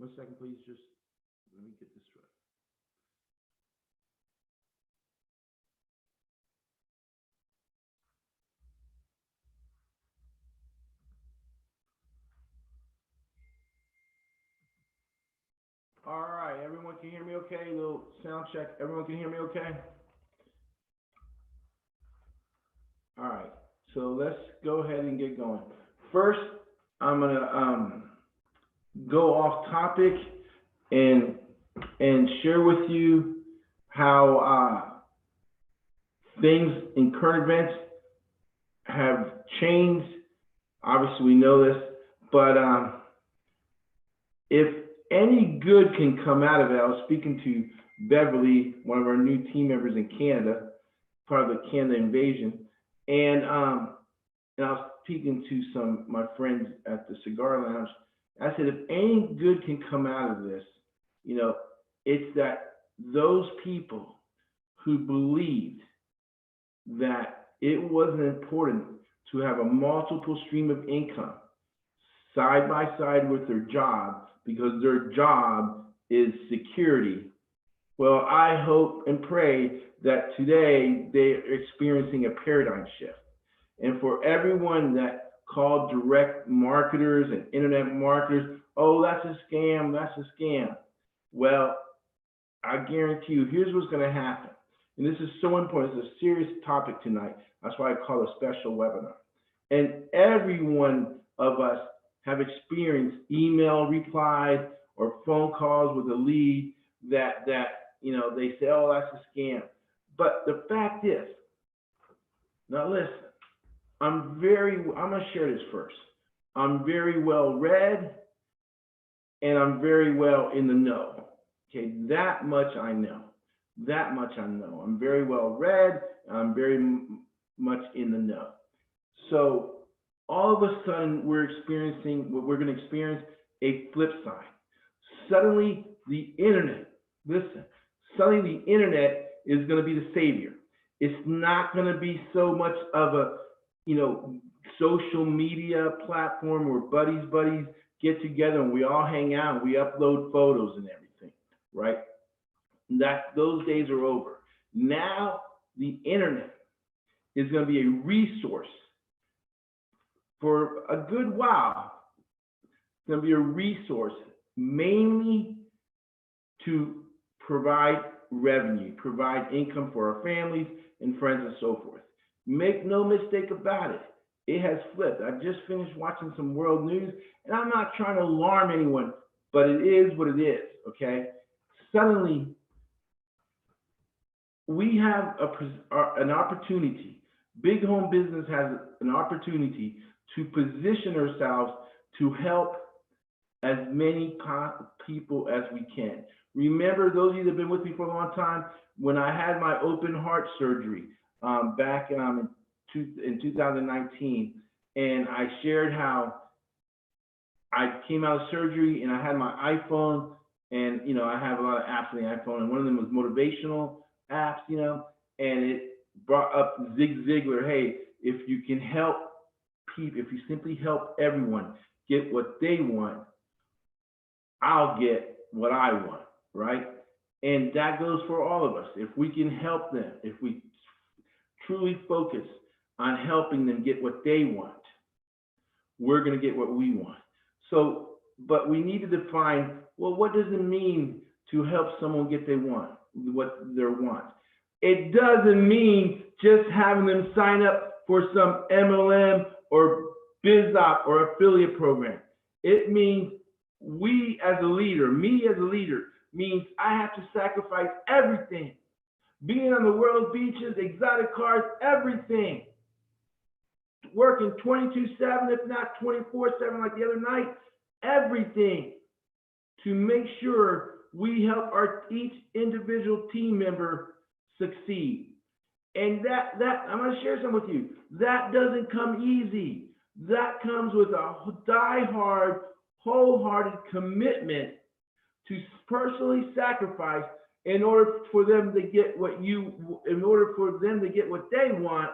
1 second, please. Just let me get this right. All right, everyone can hear me okay? Little sound check. Everyone can hear me okay? All right, so let's go ahead and get going. First, I'm gonna go off topic and share with you how things in current events have changed. Obviously, we know this, but if any good can come out of it, I was speaking to Beverly, one of our new team members in Canada, part of the Canada invasion, and I was speaking to some of my friends at the cigar lounge. I said, if any good can come out of this, you know, it's that those people who believed that it wasn't important to have a multiple stream of income side by side with their job because their job is security. Well, I hope and pray that today they're experiencing a paradigm shift. And for everyone that called direct marketers and internet marketers, oh, that's a scam, that's a scam. Well, I guarantee you, here's what's going to happen. And this is so important. It's a serious topic tonight. That's why I call it a special webinar. And every one of us have experienced email replies or phone calls with a lead that you know, they say, oh, that's a scam. But the fact is, now listen, I'm gonna share this first. I'm very well read and I'm very well in the know. Okay, that much I know. That much I know. I'm very well read. I'm very much in the know. So all of a sudden we're going to experience a flip side. Suddenly the internet, listen, suddenly the internet is going to be the savior. It's not going to be so much of a, you know, social media platform where buddies get together and we all hang out and we upload photos and everything, right? Those days are over. Now the internet is going to be a resource for a good while. It's going to be a resource mainly to provide revenue, provide income for our families and friends and so forth. Make no mistake about it. It has flipped. I just finished watching some world news, and I'm not trying to alarm anyone, but it is what it is, okay? Suddenly, we have an opportunity. Big home business has an opportunity to position ourselves to help as many people as we can. Remember, those of you that have been with me for a long time, when I had my open heart surgery back in 2019, and I shared how I came out of surgery and I had my iPhone, and you know, I have a lot of apps on the iPhone, and one of them was motivational apps, you know, and it brought up Zig Ziglar. Hey, if you can help people, if you simply help everyone get what they want, I'll get what I want, right? And that goes for all of us. If we can help them, if we truly focus on helping them get what they want, we're going to get what we want. So, but we need to define, well, what does it mean to help someone get what they want? It doesn't mean just having them sign up for some MLM or BizOp or affiliate program. It means we as a leader, me as a leader, means I have to sacrifice everything. Being on the world beaches, exotic cars, everything. Working 22/7, if not 24/7 like the other night, everything to make sure we help each individual team member succeed. And that I'm going to share something with you. That doesn't come easy. That comes with a die-hard, wholehearted commitment to personally sacrifice in order for them to get what they want,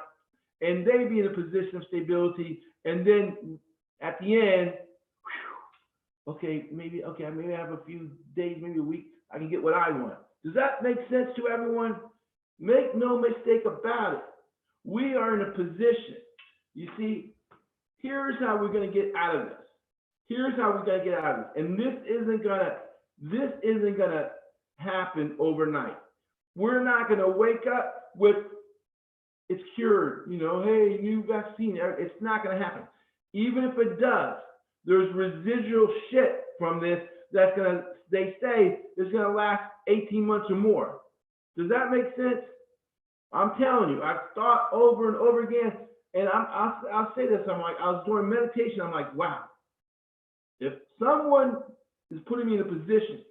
and they be in a position of stability, and then at the end, okay, maybe I have a few days, maybe a week, I can get what I want. Does that make sense to everyone? Make no mistake about it. We are in a position. You see, here's how we're going to get out of this. Here's how we're going to get out of this. And this isn't going to happen overnight. We're not going to wake up with it's cured, hey, new vaccine. It's not going to happen. Even if it does, there's residual shit from this that's going to, they say, is going to last 18 months or more. Does that make sense? I'm telling you, I've thought over and over again, and I'll say this, I was doing meditation, I'm like, wow, if someone is putting me in a position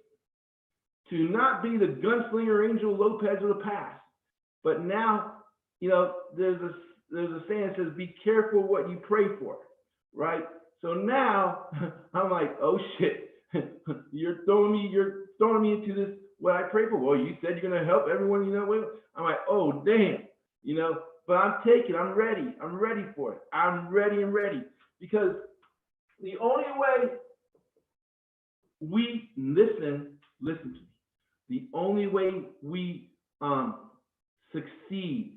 to not be the gunslinger Angel Lopez of the past, but now, there's a saying that says, be careful what you pray for, right? So now I'm like, oh shit, you're throwing me into this, what I pray for. Well, you said you're going to help everyone, I'm like, oh, damn, but I'm ready for it. I'm ready and ready, because the only way we listen to me, the only way we succeed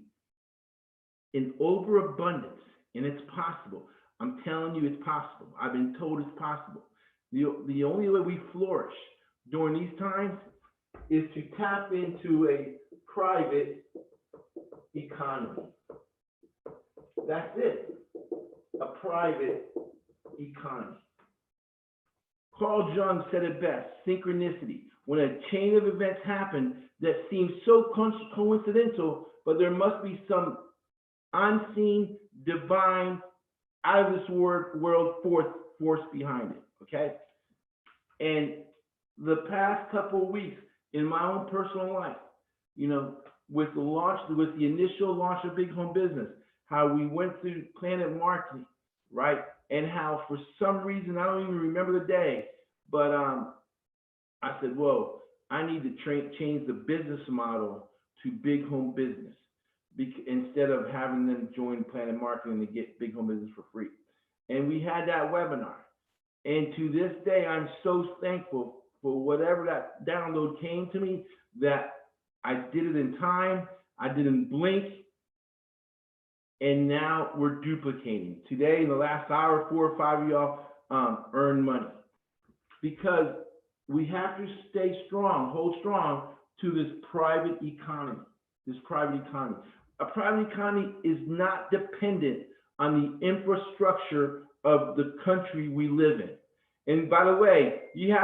in overabundance, and it's possible. I'm telling you, it's possible. I've been told it's possible. The only way we flourish during these times is to tap into a private economy. That's it. A private economy. Carl Jung said it best, synchronicity. When a chain of events happen that seems so coincidental, but there must be some unseen, divine, out of this world force behind it, okay? And the past couple of weeks in my own personal life, with the initial launch of Big Home Business, how we went through PlanNet Marketing, right? And how for some reason, I don't even remember the day, but I said, whoa, I need to change the business model to Big Home Business instead of having them join PlanNet Marketing to get Big Home Business for free. And we had that webinar. And to this day, I'm so thankful for whatever that download came to me, that I did it in time, I didn't blink, and now we're duplicating. Today, in the last hour, 4 or 5 of y'all earn money, because we have to stay strong, hold strong to this private economy. A private economy is not dependent on the infrastructure of the country we live in. And by the way, you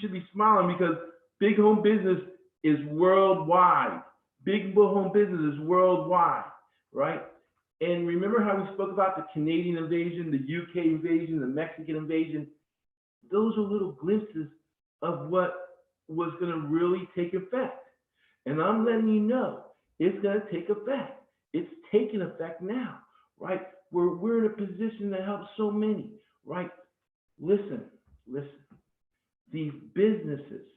should be smiling, because Big Home Business is worldwide. Big Home Business is worldwide, right? And remember how we spoke about the Canadian invasion, the UK invasion, the Mexican invasion? Those are little glimpses of what was going to really take effect. And I'm letting you know, it's going to take effect. It's taking effect now, right? We're in a position to help so many, right? Listen. These businesses,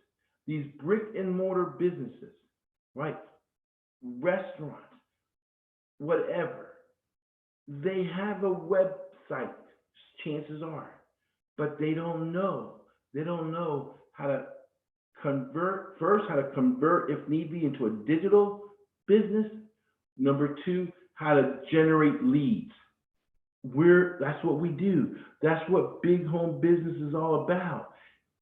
these brick and mortar businesses, right? Restaurants, whatever, they have a website, chances are, but they don't know how to convert, how to convert, if need be, into a digital business. Number 2, how to generate leads. That's what we do. That's what Big Home Business is all about.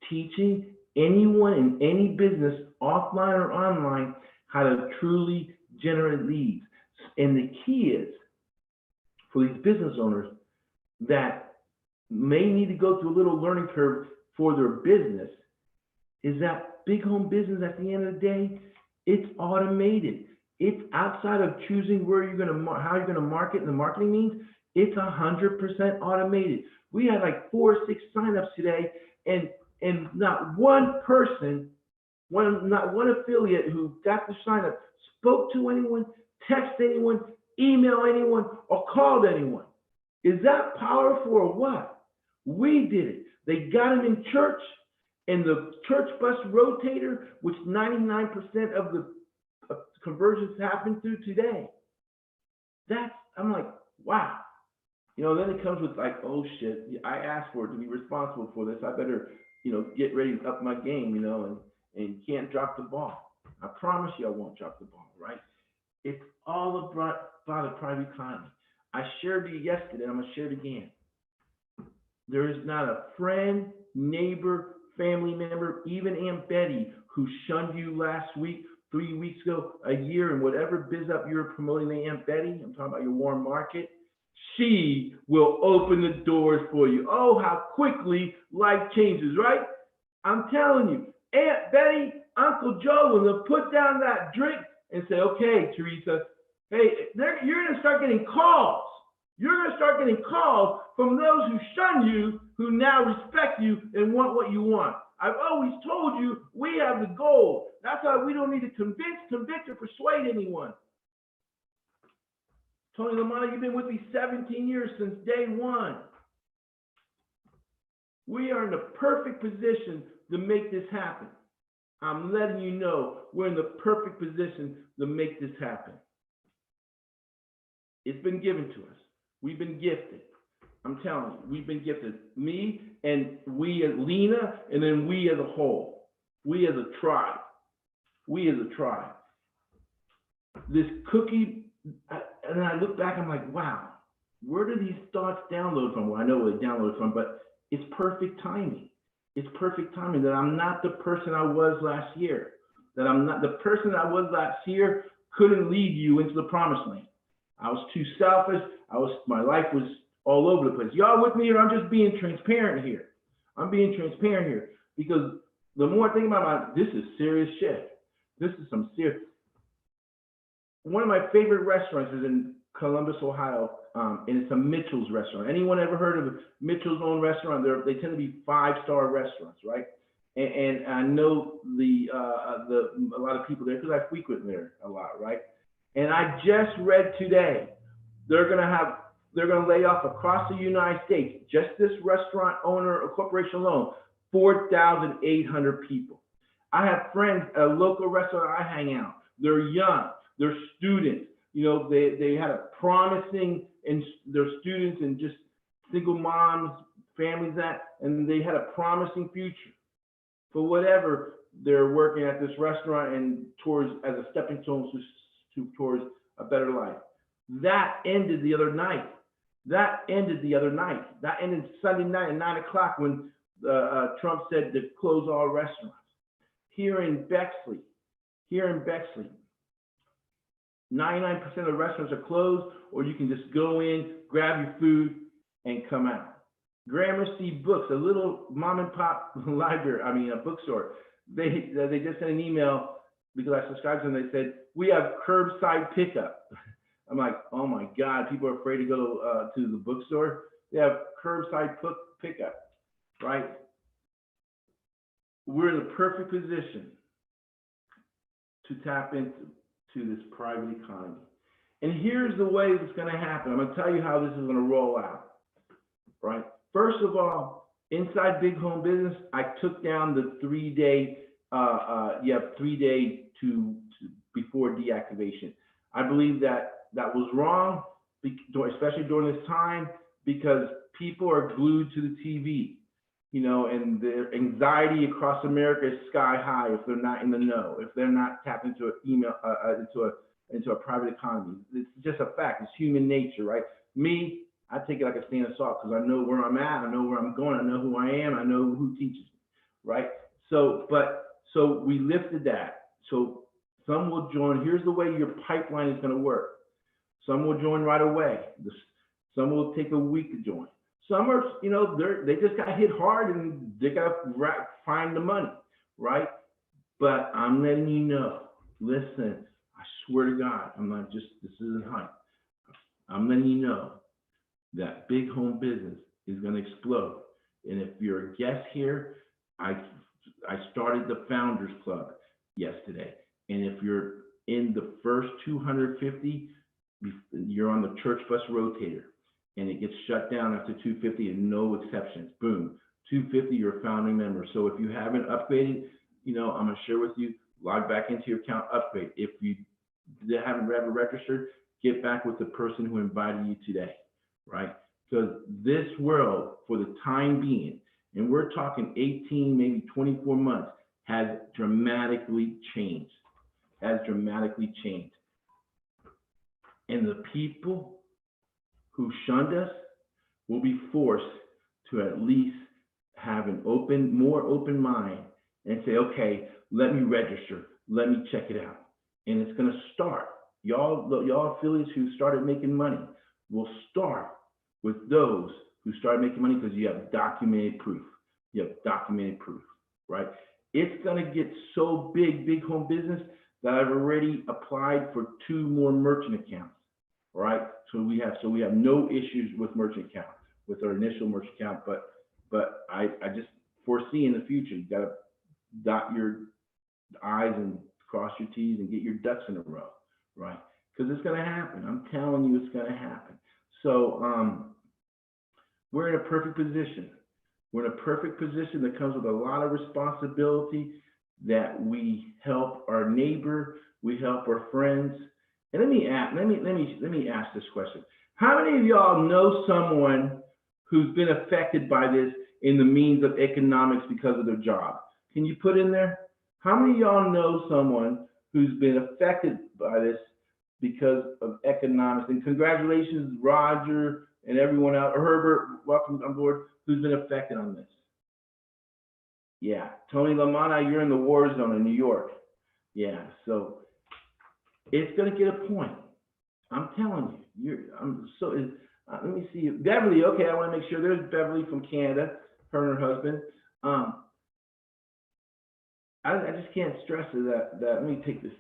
Teaching anyone in any business, offline or online, how to truly generate leads. And the key is, for these business owners that may need to go through a little learning curve for their business, is that Big Home Business, at the end of the day, it's automated. It's outside of choosing how you're going to market, and the marketing means, it's 100% automated. We had like 4 or 6 signups today, and not one person, not one affiliate who got the sign up spoke to anyone, texted anyone, emailed anyone, or called anyone. Is that powerful or what? We did it. They got them in church, and the church bus rotator, which 99% of the conversions happen through today. I'm like, wow. Then it comes with like, oh shit, I asked for it to be responsible for this. I better, get ready to up my game, and can't drop the ball. I promise you I won't drop the ball, right? It's all about a private economy. I shared it yesterday, I'm gonna share it again. There is not a friend, neighbor, family member, even Aunt Betty, who shunned you last week, 3 weeks ago, a year, and whatever biz up you're promoting to Aunt Betty, I'm talking about your warm market, she will open the doors for you. Oh, how quickly life changes, right? I'm telling you, Aunt Betty, Uncle Joe will put down that drink and say, okay, Teresa, hey, you're going to start getting calls. You're going to start getting calls from those who shun you, who now respect you and want what you want. I've always told you we have the gold. That's why we don't need to convince, or persuade anyone. Tony Lamonte, you've been with me 17 years since day one. We are in the perfect position to make this happen. I'm letting you know we're in the perfect position to make this happen. It's been given to us. We've been gifted. I'm telling you, we've been gifted. Me and we as Lena, and then we as a whole. We as a tribe. We as a tribe. This cookie, and I look back, I'm like, wow, where do these thoughts download from? Well, I know where they download from, but it's perfect timing. It's perfect timing that I'm not the person I was last year. That I'm not the person I was last year couldn't lead you into the promised land. I was too selfish. My life was all over the place. Y'all with me, or I'm just being transparent here. I'm being transparent here because the more I think about this is serious shit. This is some serious. One of my favorite restaurants is in Columbus, Ohio, and it's a Mitchell's restaurant. Anyone ever heard of a Mitchell's own restaurant? They tend to be 5-star restaurants, right? And I know a lot of people there because I frequent there a lot, right? And I just read today they're gonna lay off across the United States, just this restaurant owner or corporation alone, 4,800 people. I have friends at a local restaurant I hang out. They're young, they're students. They had a promising, and they're students and just single moms, families and they had a promising future. For whatever, they're working at this restaurant and as a stepping stone towards a better life. That ended the other night. That ended Sunday night at 9 o'clock when Trump said to close all restaurants. Here in Bexley, 99% of the restaurants are closed, or you can just go in, grab your food, and come out. Gramercy Books, a little mom and pop library, a bookstore, they just sent an email because I subscribed to them. They said, we have curbside pickup. I'm like, oh my God, people are afraid to go to the bookstore. They have curbside pickup, right? We're in the perfect position to tap into this private economy. And here's the way it's going to happen. I'm going to tell you how this is going to roll out, right? First of all, inside Big Home Business, I took down the 3-day, 3-day to before deactivation. I believe that was wrong, especially during this time, because people are glued to the TV, and their anxiety across America is sky high if they're not in the know, if they're not tapped into an email, into a private economy. It's just a fact. It's human nature, right? Me, I take it like a grain of salt because I know where I'm at, I know where I'm going, I know who I am, I know who teaches me, right? So we lifted that. So some will join. Here's the way your pipeline is going to work. Some will join right away. Some will take a week to join. Some are, they just got hit hard and they got to find the money, right? But I'm letting you know, listen, I swear to God, this isn't hype. I'm letting you know that Big Home Business is going to explode. And if you're a guest here, I started the Founders Club yesterday. And if you're in the first 250, you're on the church bus rotator, and it gets shut down after 250 and no exceptions. Boom, 250, you're a founding member. So if you haven't upgraded, I'm going to share with you, log back into your account, upgrade. If you haven't ever registered, get back with the person who invited you today, right? because this world, for the time being, and we're talking 18, maybe 24 months, has dramatically changed. Has dramatically changed. And the people who shunned us will be forced to at least have an more open mind and say, okay, let me register, let me check it out. And it's going to start. Y'all affiliates who started making money will start with those who started making money because you have documented proof. You have documented proof, right? It's going to get so big home business, that I've already applied for 2 more merchant accounts, right? So we have no issues with merchant account, with our initial merchant account, but I just foresee in the future, you got to dot your I's and cross your T's and get your ducks in a row, right? Because it's going to happen. I'm telling you, it's going to happen. So we're in a perfect position. We're in a perfect position that comes with a lot of responsibility, that we help our neighbor, we help our friends. And let me ask this question. How many of y'all know someone who's been affected by this in the means of economics because of their job? Can you put in there? How many of y'all know someone who's been affected by this because of economics? And congratulations, Roger and everyone else, or Herbert, welcome on board, who's been affected on this. Yeah, Tony Lamana, you're in the war zone in New York. Yeah, so it's going to get a point. I'm telling you. Let me see. Beverly, okay, I want to make sure. There's Beverly from Canada, her and her husband. I just can't stress that let me take this,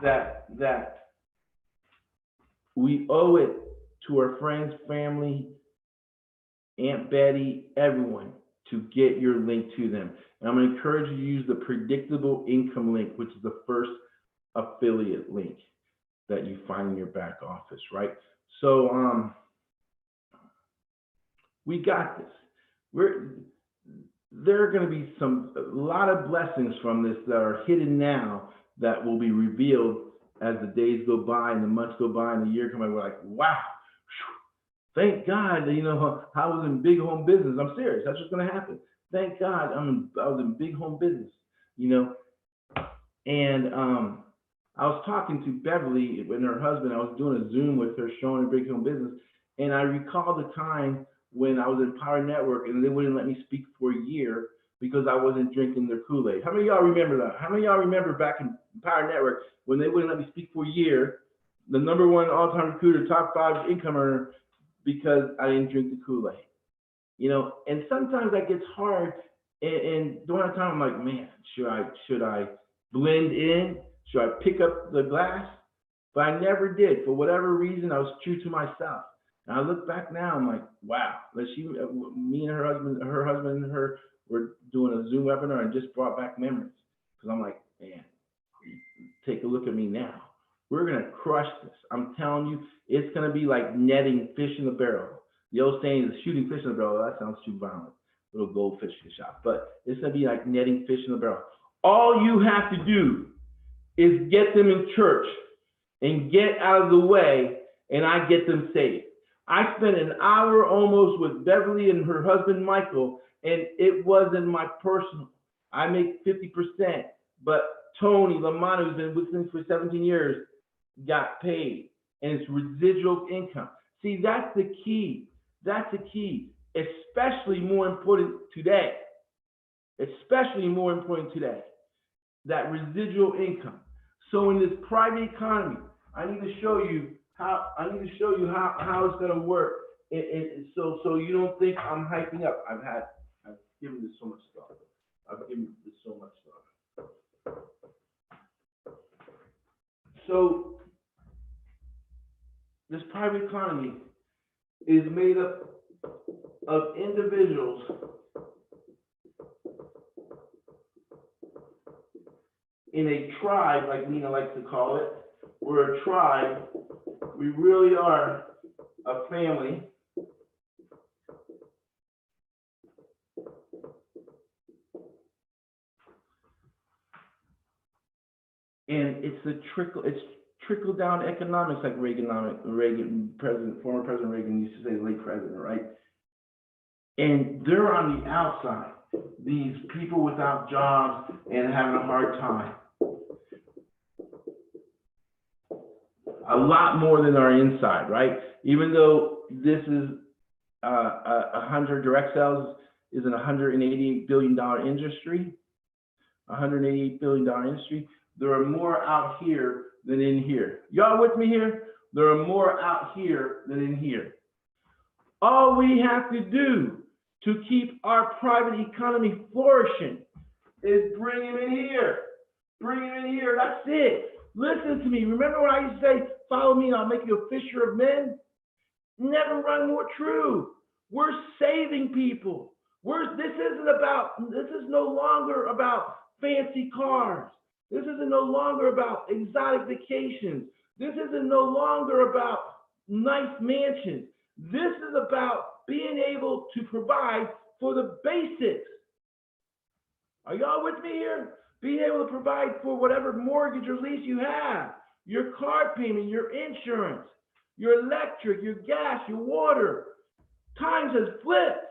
that we owe it to our friends, family, Aunt Betty, everyone, to get your link to them. And I'm going to encourage you to use the predictable income link, which is the first affiliate link that you find in your back office, right? So we got this. There are going to be a lot of blessings from this that are hidden now that will be revealed as the days go by and the months go by and the year come by. We're like, wow, thank God that, I was in big home business. I'm serious. That's what's going to happen. Thank God I was in big home business, And I was talking to Beverly and her husband. I was doing a Zoom with her showing her big home business. And I recall the time when I was in Power Network and they wouldn't let me speak for a year because I wasn't drinking their Kool-Aid. How many of y'all remember that? How many of y'all remember back in Power Network when they wouldn't let me speak for a year, the #1 all-time recruiter, top 5 income earner, because I didn't drink the Kool-Aid? And sometimes that gets hard. And during that time, I'm like, man, should I blend in? Should I pick up the glass? But I never did. For whatever reason, I was true to myself. And I look back now, I'm like, wow. Me and her husband and her were doing a Zoom webinar and just brought back memories. Because I'm like, man, take a look at me now. We're going to crush this. I'm telling you, it's going to be like netting fish in the barrel. The old saying is shooting fish in the barrel. That sounds too violent. Little goldfish shot. But it's going to be like netting fish in the barrel. All you have to do is get them in church and get out of the way, and I get them saved. I spent an hour almost with Beverly and her husband, Michael, and it wasn't my personal. I make 50%, but Tony Lamana, who's been with me for 17 years, got paid, and it's residual income. See, that's the key. That's the key, especially more important today. Especially more important today, that residual income. So in this private economy, I need to show you how it's going to work. So you don't think I'm hyping up. I've given this so much thought. So this private economy is made up of individuals in a tribe, like Nina likes to call it. We're a tribe. We really are a family. And it's trickle down economics, like former President Reagan used to say, late president, right? And they're on the outside, these people without jobs and having a hard time. A lot more than our inside, right? Even though this is 100 direct sales is an $188 billion industry, $188 billion industry. There are more out here than in here. Y'all with me here? There are more out here than in here. All we have to do to keep our private economy flourishing is bring them in here. Bring them in here. That's it. Listen to me. Remember when I used to say, follow me and I'll make you a fisher of men? Never run more true. We're saving people. This is no longer about fancy cars. This isn't no longer about exotic vacations. This isn't no longer about nice mansions. This is about being able to provide for the basics. Are y'all with me here? Being able to provide for whatever mortgage or lease you have, your car payment, your insurance, your electric, your gas, your water. Times has flipped.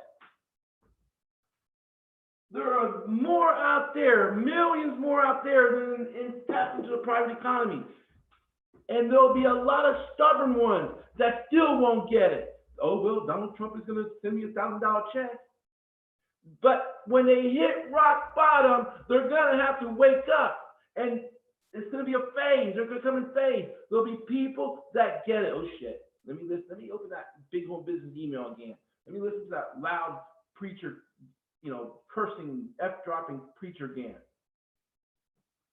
There are more out there, millions more out there than tapped into the private economy. And there'll be a lot of stubborn ones that still won't get it. Oh, well, Donald Trump is going to send me a $1,000 check. But when they hit rock bottom, they're going to have to wake up. And it's going to be a phase. They're going to come in phase. There'll be people that get it. Oh, shit. Let me open that big home business email again. Let me listen to that loud preacher, cursing, F-dropping preacher again.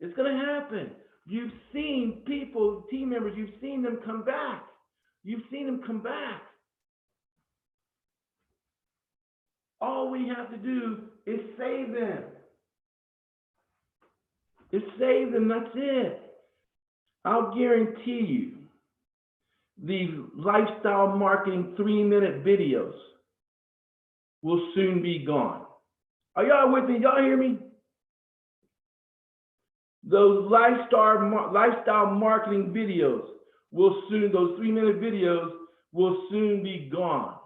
It's going to happen. You've seen people, team members, you've seen them come back. You've seen them come back. All we have to do is save them. That's it. I'll guarantee you, these lifestyle marketing 3-minute videos will soon be gone. Are y'all with me? Y'all hear me? Those lifestyle marketing videos those 3-minute videos will soon be gone.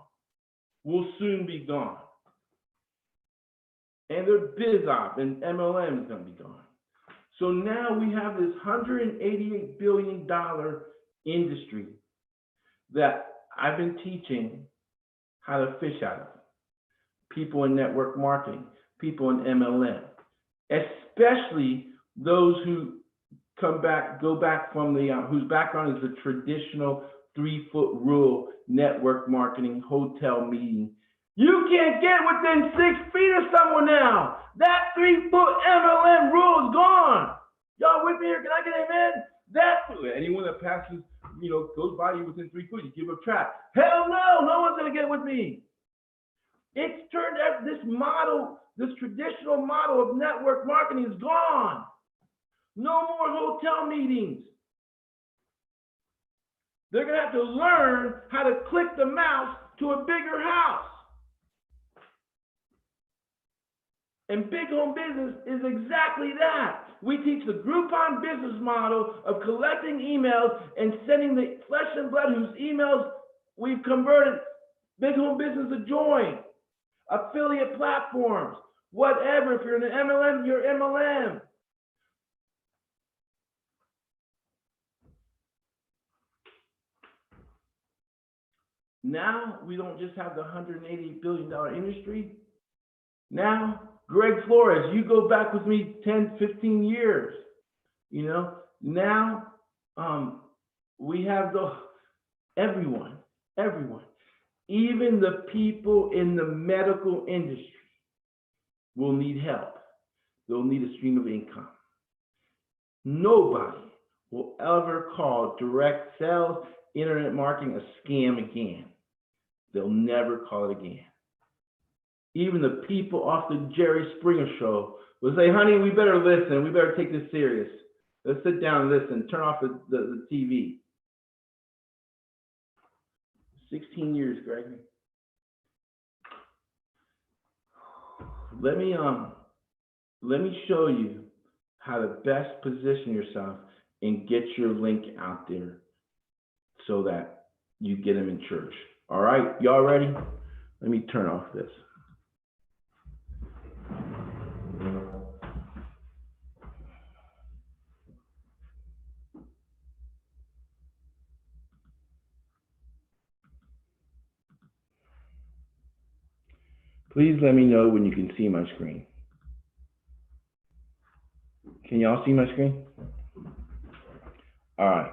And their BizOp and MLM is going to be gone. So now we have this $188 billion industry that I've been teaching how to fish out of. People in network marketing, people in MLM, especially those who go back from whose background is the traditional 3-foot rule network marketing hotel meeting. You can't get within 6 feet of someone now. That 3-foot MLM rule is gone. Y'all with me here? Can I get amen? Anyone that passes, goes by you within 3 feet, you give a trap. Hell no, no one's gonna get with me. It's turned out this traditional model of network marketing is gone. No more hotel meetings. They're gonna have to learn how to click the mouse to a bigger house. And big home business is exactly that. We teach the Groupon business model of collecting emails and sending the flesh and blood whose emails we've converted big home business to join. Affiliate platforms, whatever. If you're in an MLM, you're MLM. Now we don't just have the $180 billion industry. Now, Greg Flores, you go back with me 10, 15 years. Now we have everyone, even the people in the medical industry will need help. They'll need a stream of income. Nobody will ever call direct sales, internet marketing a scam again. They'll never call it again. Even the people off the Jerry Springer show will say, honey, we better listen. We better take this serious. Let's sit down and listen. Turn off the TV. 16 years, Greg. Let me show you how to best position yourself and get your link out there so that you get them in church. All right, y'all ready? Let me turn off this. Please let me know when you can see my screen. Can y'all see my screen? All right.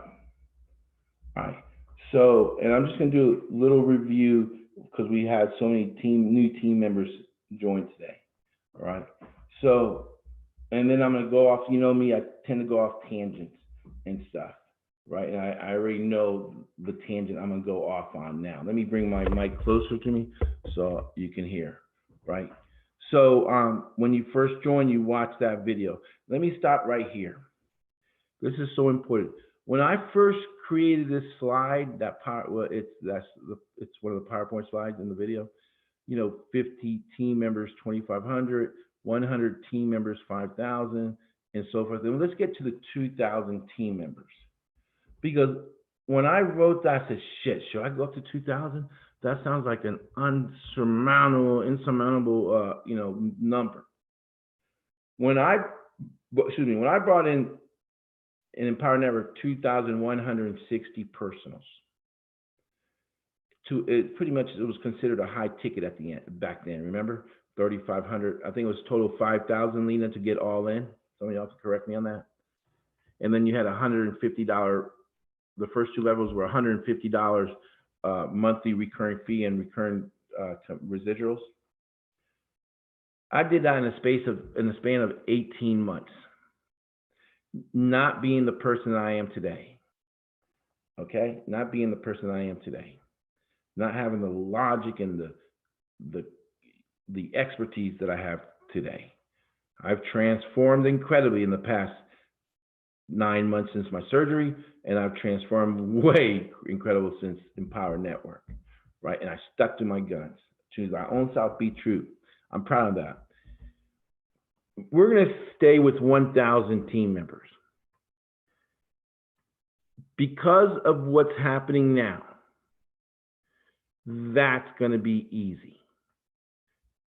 All right. So, and I'm just going to do a little review because we had so many new team members join today. All right. So, and then I'm going to go off, you know me, I tend to go off tangents and stuff, right? And I already know the tangent I'm going to go off on now. Let me bring my mic closer to me so you can hear, right? So when you first join, you watch that video. Let me stop right here. This is so important. When I first created this slide, it's one of the PowerPoint slides in the video. You know, 50 team members, 2,500, 100 team members, 5,000, and so forth. And let's get to the 2,000 team members, because when I wrote that, I said, "Shit, should I go up to 2,000? That sounds like an insurmountable, number." When I brought in Empower Network 2,160 personals. Pretty much it was considered a high ticket at the end back then. Remember, 3,500. I think it was total 5,000, Lena, to get all in. Some of y'all can correct me on that. And then you had $150. The first two levels were $150 monthly recurring fee and recurring residuals. I did that in the span of 18 months. Not being the person I am today, okay? Not being the person I am today. Not having the logic and the expertise that I have today. I've transformed incredibly in the past 9 months since my surgery, and I've transformed way incredible since Empower Network, right? And I stuck to my guns. Choose my own self, be true. I'm proud of that. We're going to stay with 1,000 team members. Because of what's happening now, that's going to be easy.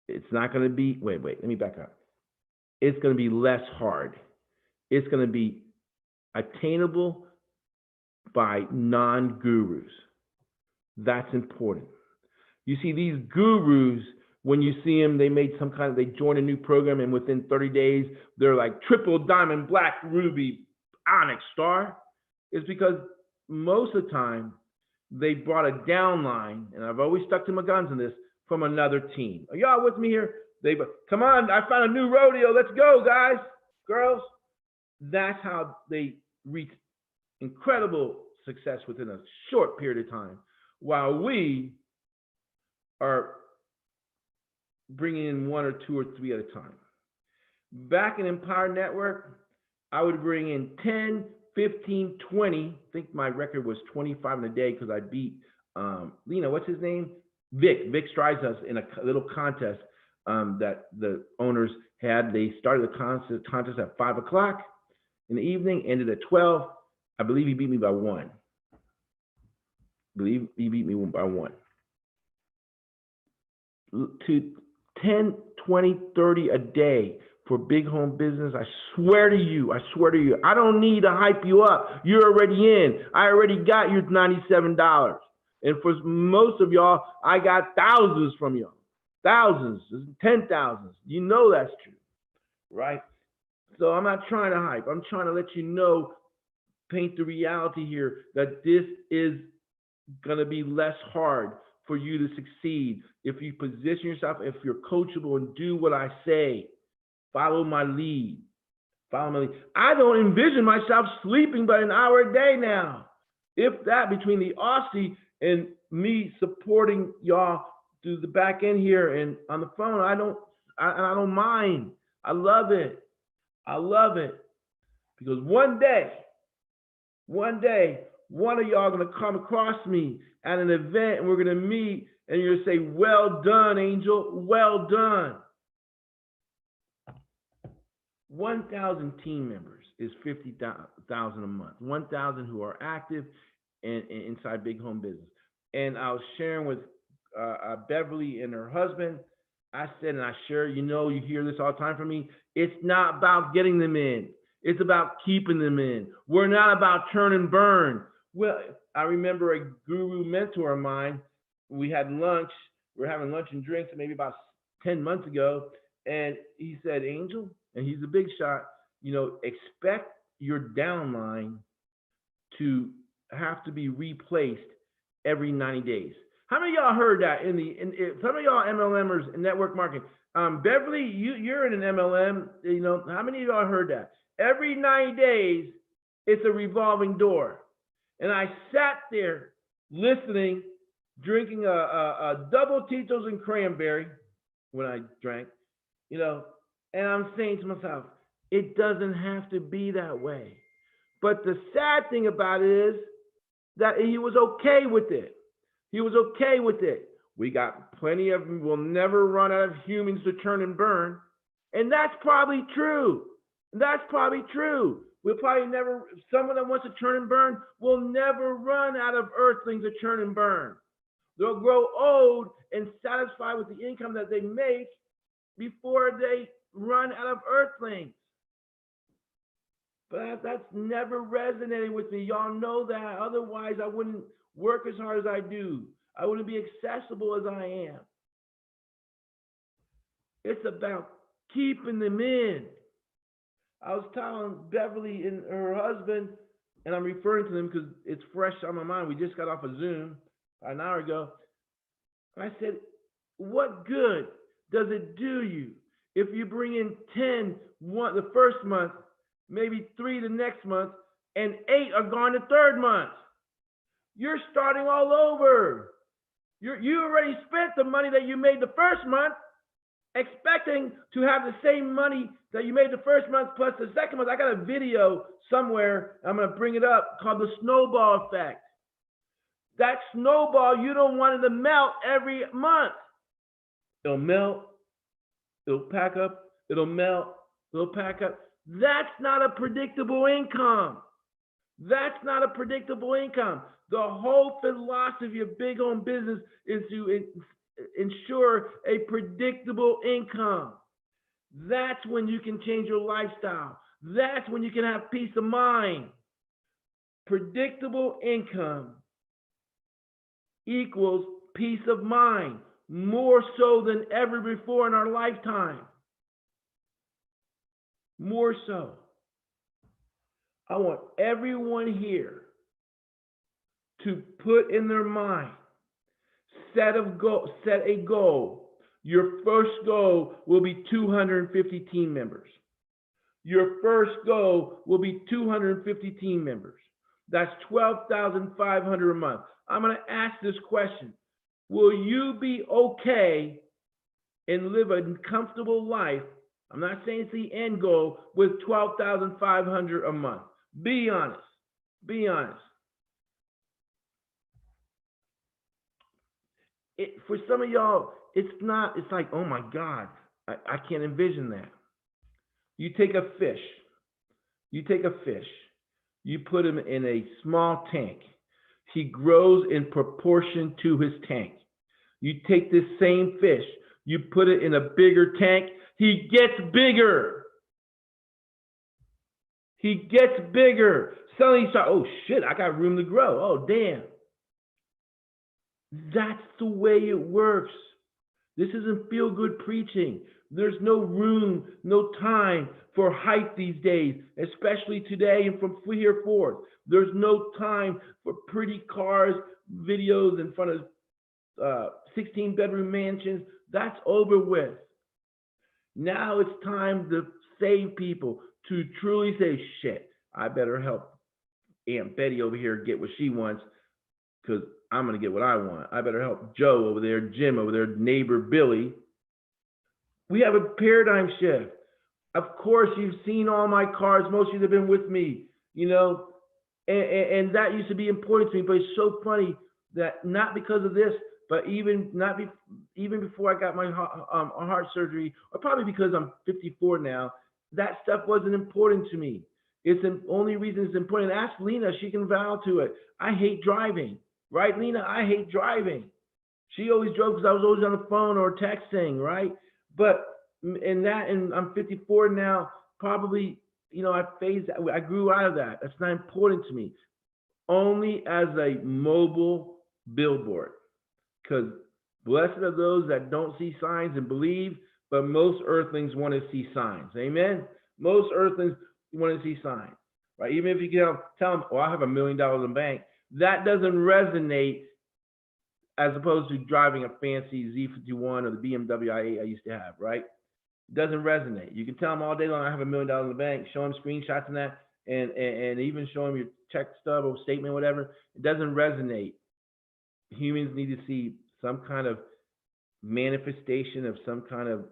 It's not going to be, wait, let me back up. It's going to be less hard. It's going to be attainable by non-gurus. That's important. You see, these gurus, when you see them, they join a new program, and within 30 days, they're like triple diamond, black, ruby, onyx star. It's because most of the time, they brought a downline, and I've always stuck to my guns on this, from another team. Are y'all with me here? Come on, I found a new rodeo. Let's go, guys, girls. That's how they reach incredible success within a short period of time, while we are bringing in 1 or 2 or 3 at a time. Back in Empower Network, I would bring in 10, 15, 20. I think my record was 25 in a day because I beat, what's his name? Vic Strides us in a little contest that the owners had. They started the contest at 5 o'clock in the evening, ended at 12. I believe he beat me by 1. To 10, 20, 30 a day for big home business. I swear to you, I don't need to hype you up. You're already in. I already got your $97. And for most of y'all, I got thousands from y'all. Thousands, 10,000s. You know that's true, right? So I'm not trying to hype. I'm trying to let you know, paint the reality here, that this is going to be less hard for you to succeed if you position yourself, if you're coachable and do what I say. Follow my lead. I don't envision myself sleeping but an hour a day now. If that, between the Aussie and me supporting y'all through the back end here and on the phone, I don't mind. I love it. Because one day, one of y'all gonna come across me at an event and we're gonna meet and you're gonna say, "Well done, Angel, well done." 1,000 team members is 50,000 a month. 1,000 who are active and inside big home business. And I was sharing with Beverly and her husband. I said, and I share, you hear this all the time from me. It's not about getting them in. It's about keeping them in. We're not about turn and burn. Well, I remember a guru mentor of mine. We had lunch. We were having lunch and drinks maybe about 10 months ago. And he said, Angel, and he's a big shot, expect your downline to have to be replaced every 90 days. How many of y'all heard that some of y'all MLMers in network marketing? Beverly, you're in an MLM, how many of y'all heard that? Every 90 days, it's a revolving door. And I sat there listening, drinking a double Tito's and cranberry when I drank, and I'm saying to myself, it doesn't have to be that way. But the sad thing about it is that he was okay with it. He was okay with it. We got plenty of them. We'll never run out of humans to turn and burn. And that's probably true. That's probably true. We'll probably never, someone that wants to turn and burn will never run out of earthlings to turn and burn. They'll grow old and satisfied with the income that they make before they run out of earthlings. But that's never resonated with me. Y'all know that. Otherwise, I wouldn't work as hard as I do. I wouldn't be accessible as I am. It's about keeping them in. I was telling Beverly and her husband, and I'm referring to them because it's fresh on my mind. We just got off of Zoom an hour ago. I said, what good does it do you if you bring in 10 the first month, maybe 3 the next month, and 8 are gone the third month? You're starting all over. You already spent the money that you made the first month, expecting to have the same money that you made the first month plus the second month. I got a video somewhere, I'm going to bring it up, called the snowball effect. That snowball, you don't want it to melt every month. It'll melt, it'll pack up, it'll melt, it'll pack up. That's not a predictable income. That's not a predictable income. The whole philosophy of big home business is to ensure a predictable income. That's when you can change your lifestyle. That's when you can have peace of mind. Predictable income equals peace of mind, more so than ever before in our lifetime. More so. I want everyone here to put in their mind, set a goal. Your first goal will be 250 team members. Your first goal will be 250 team members. That's 12,500 a month. I'm going to ask this question. Will you be okay and live a comfortable life? I'm not saying it's the end goal with 12,500 a month. Be honest. Be honest. For some of y'all, it's like, oh my God, I can't envision that. You take a fish, you put him in a small tank. He grows in proportion to his tank. You take this same fish, you put it in a bigger tank, he gets bigger. He gets bigger. Suddenly you start, oh shit, I got room to grow. Oh damn. That's the way it works. This isn't feel-good preaching. There's no room, no time for hype these days, especially today and from here forth. There's no time for pretty cars, videos in front of 16-bedroom mansions. That's over with. Now it's time to save people, to truly say, shit, I better help Aunt Betty over here get what she wants because I'm going to get what I want. I better help Joe over there, Jim over there, neighbor Billy. We have a paradigm shift. Of course, you've seen all my cars. Most of you have been with me, and that used to be important to me. But it's so funny that not because of this, but even before I got my heart surgery, or probably because I'm 54 now, that stuff wasn't important to me. It's the only reason it's important. Ask Lena, she can vouch to it. I hate driving, right, Lena? I hate driving. She always drove because I was always on the phone or texting, right? But in that, and I'm 54 now, probably, I grew out of that. That's not important to me. Only as a mobile billboard. Because blessed are those that don't see signs and believe, but most earthlings want to see signs. Amen? Most earthlings want to see signs, right? Even if you can tell them, I have $1 million in the bank, that doesn't resonate as opposed to driving a fancy Z51 or the BMW i8 I used to have, right? It doesn't resonate. You can tell them all day long, I have $1 million in the bank, show them screenshots and that, and even show them your check stub or statement, whatever. It doesn't resonate. Humans need to see some kind of manifestation of some kind of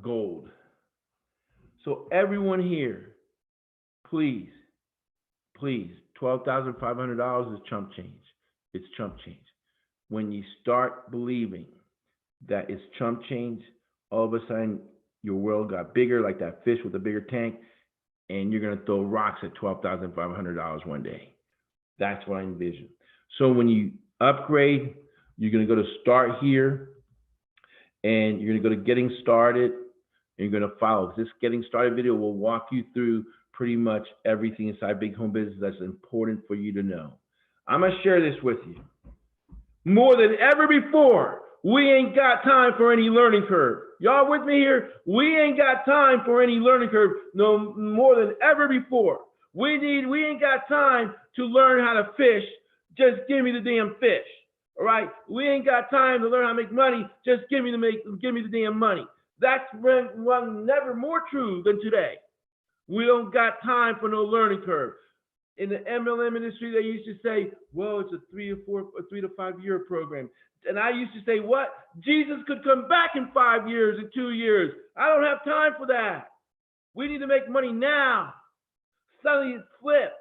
gold. So everyone here, please, $12,500 is chump change. It's chump change. When you start believing that it's chump change, all of a sudden your world got bigger, like that fish with a bigger tank, and you're going to throw rocks at $12,500 one day. That's what I envision. So when you upgrade, you're going to go to start here, and you're going to go to getting started, and you're going to follow. This getting started video will walk you through pretty much everything inside big home business that's important for you to know. I'm going to share this with you. More than ever before, we ain't got time for any learning curve. Y'all with me here? We ain't got time for any learning curve no more than ever before. We ain't got time to learn how to fish. Just give me the damn fish. All right? We ain't got time to learn how to make money. Just give me the damn money. That's never more true than today. We don't got time for no learning curve. In the MLM industry, they used to say, well, it's a 3 to 5 year program. And I used to say, what? Jesus could come back in 5 years, in 2 years. I don't have time for that. We need to make money now. Suddenly it's flipped.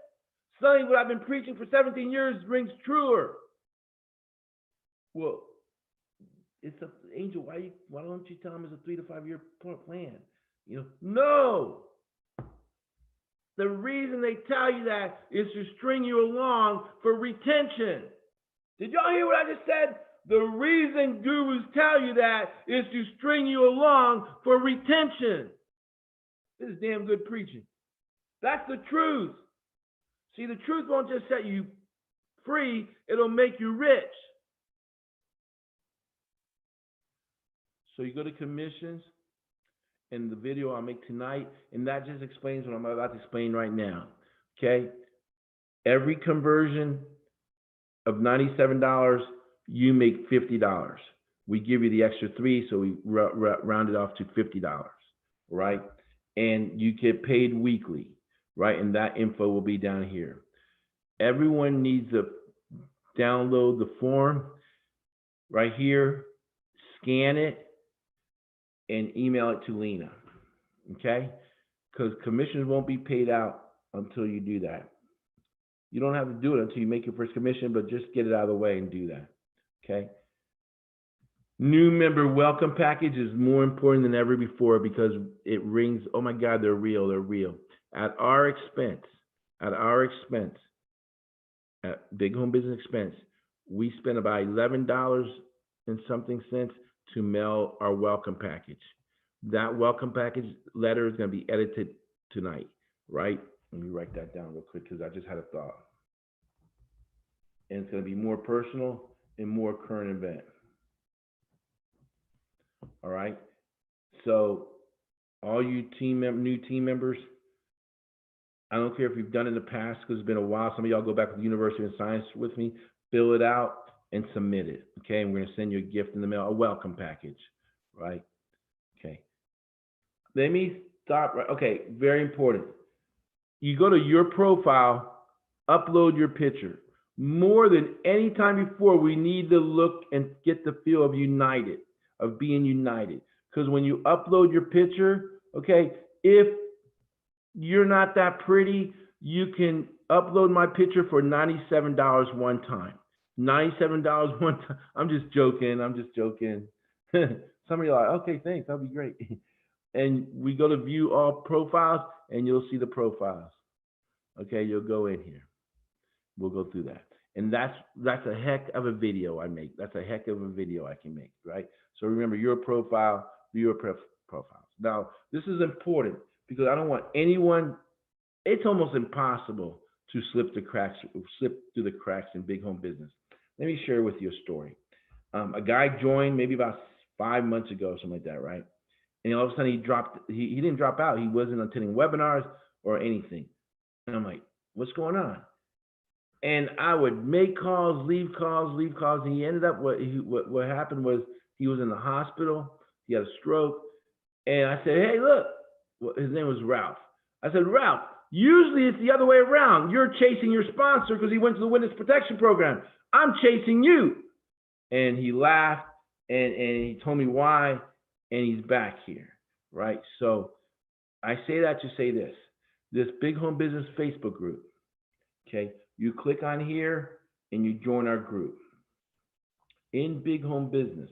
Suddenly what I've been preaching for 17 years rings truer. Well, it's a Angel. Why don't you tell them it's a 3 to 5 year plan? No. The reason they tell you that is to string you along for retention. Did y'all hear what I just said? The reason gurus tell you that is to string you along for retention. This is damn good preaching. That's the truth. See, the truth won't just set you free, it'll make you rich. So you go to commissions, and the video I'll make tonight, and that just explains what I'm about to explain right now, okay? Every conversion of $97, you make $50. We give you the extra 3, so we round it off to $50, right? And you get paid weekly, right? And that info will be down here. Everyone needs to download the form right here, scan it, and email it to Lena, okay? Because commissions won't be paid out until you do that. You don't have to do it until you make your first commission, but just get it out of the way and do that, okay? New member welcome package is more important than ever before because it rings, oh my God, they're real. At our expense, at Big Home Business expense, we spend about $11 and something cents to mail our welcome package. That welcome package letter is going to be edited tonight, right? Let me write that down real quick because I just had a thought. And it's going to be more personal and more current event. All right. So all you new team members, I don't care if you've done it in the past because it's been a while. Some of y'all go back to the University of Science with me, fill it out and submit it. Okay. And we're going to send you a gift in the mail, a welcome package. Right. Okay. Let me stop. Right. Okay. Very important. You go to your profile, upload your picture. More than any time before, we need to look and get the feel of united, of being united. Because when you upload your picture, okay, if you're not that pretty, you can upload my picture for $97 one time. $97 one time. I'm just joking. Some of you are like, okay, thanks, that'll be great. And we go to view all profiles, and you'll see the profiles. Okay, you'll go in here. We'll go through that. And that's a heck of a video I make. That's a heck of a video I can make, right? So remember your profile, viewer profiles. Now, this is important because I don't want anyone, it's almost impossible to slip through the cracks in big home business. Let me share with you a story. A guy joined maybe about 5 months ago, something like that, right? And all of a sudden he didn't drop out. He wasn't attending webinars or anything. And I'm like, what's going on? And I would make calls, leave calls, and he ended up, what happened was he was in the hospital, he had a stroke, and I said, hey, look, his name was Ralph. I said, Ralph, usually it's the other way around. You're chasing your sponsor because he went to the witness protection program. I'm chasing you. And he laughed, and he told me why, and he's back here, right? So I say that to say this Big Home Business Facebook group, okay? You click on here and you join our group. In Big Home Business,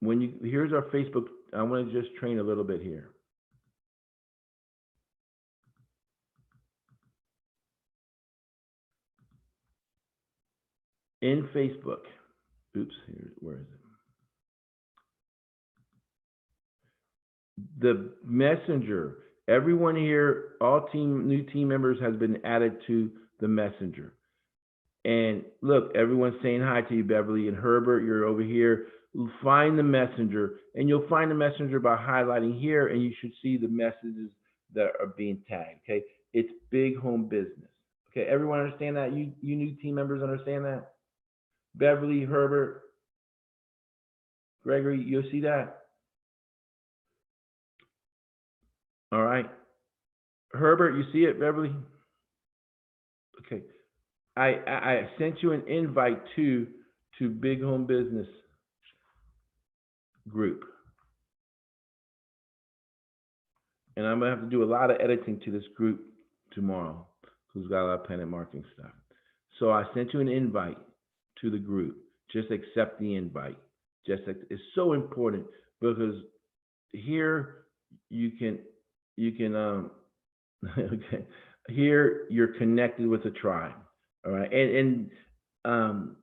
here's our Facebook. I want to just train a little bit here. In Facebook, where is it? The messenger. Everyone here, all new team members has been added to the messenger. And look, everyone's saying hi to you, Beverly and Herbert. You're over here. Find the messenger, and you'll find the messenger by highlighting here, and you should see the messages that are being tagged. Okay, it's Big Home Business. Okay, everyone understand that? You new team members understand that? Beverly, Herbert, Gregory, you'll see that. All right. Herbert, you see it, Beverly? Okay. I sent you an invite to Big Home Business group. And I'm going to have to do a lot of editing to this group tomorrow because we've got a lot of PlanNet Marketing stuff. So I sent you an invite to the group. Just accept the invite. It's so important because here you can okay. Here you're connected with a tribe. All right. And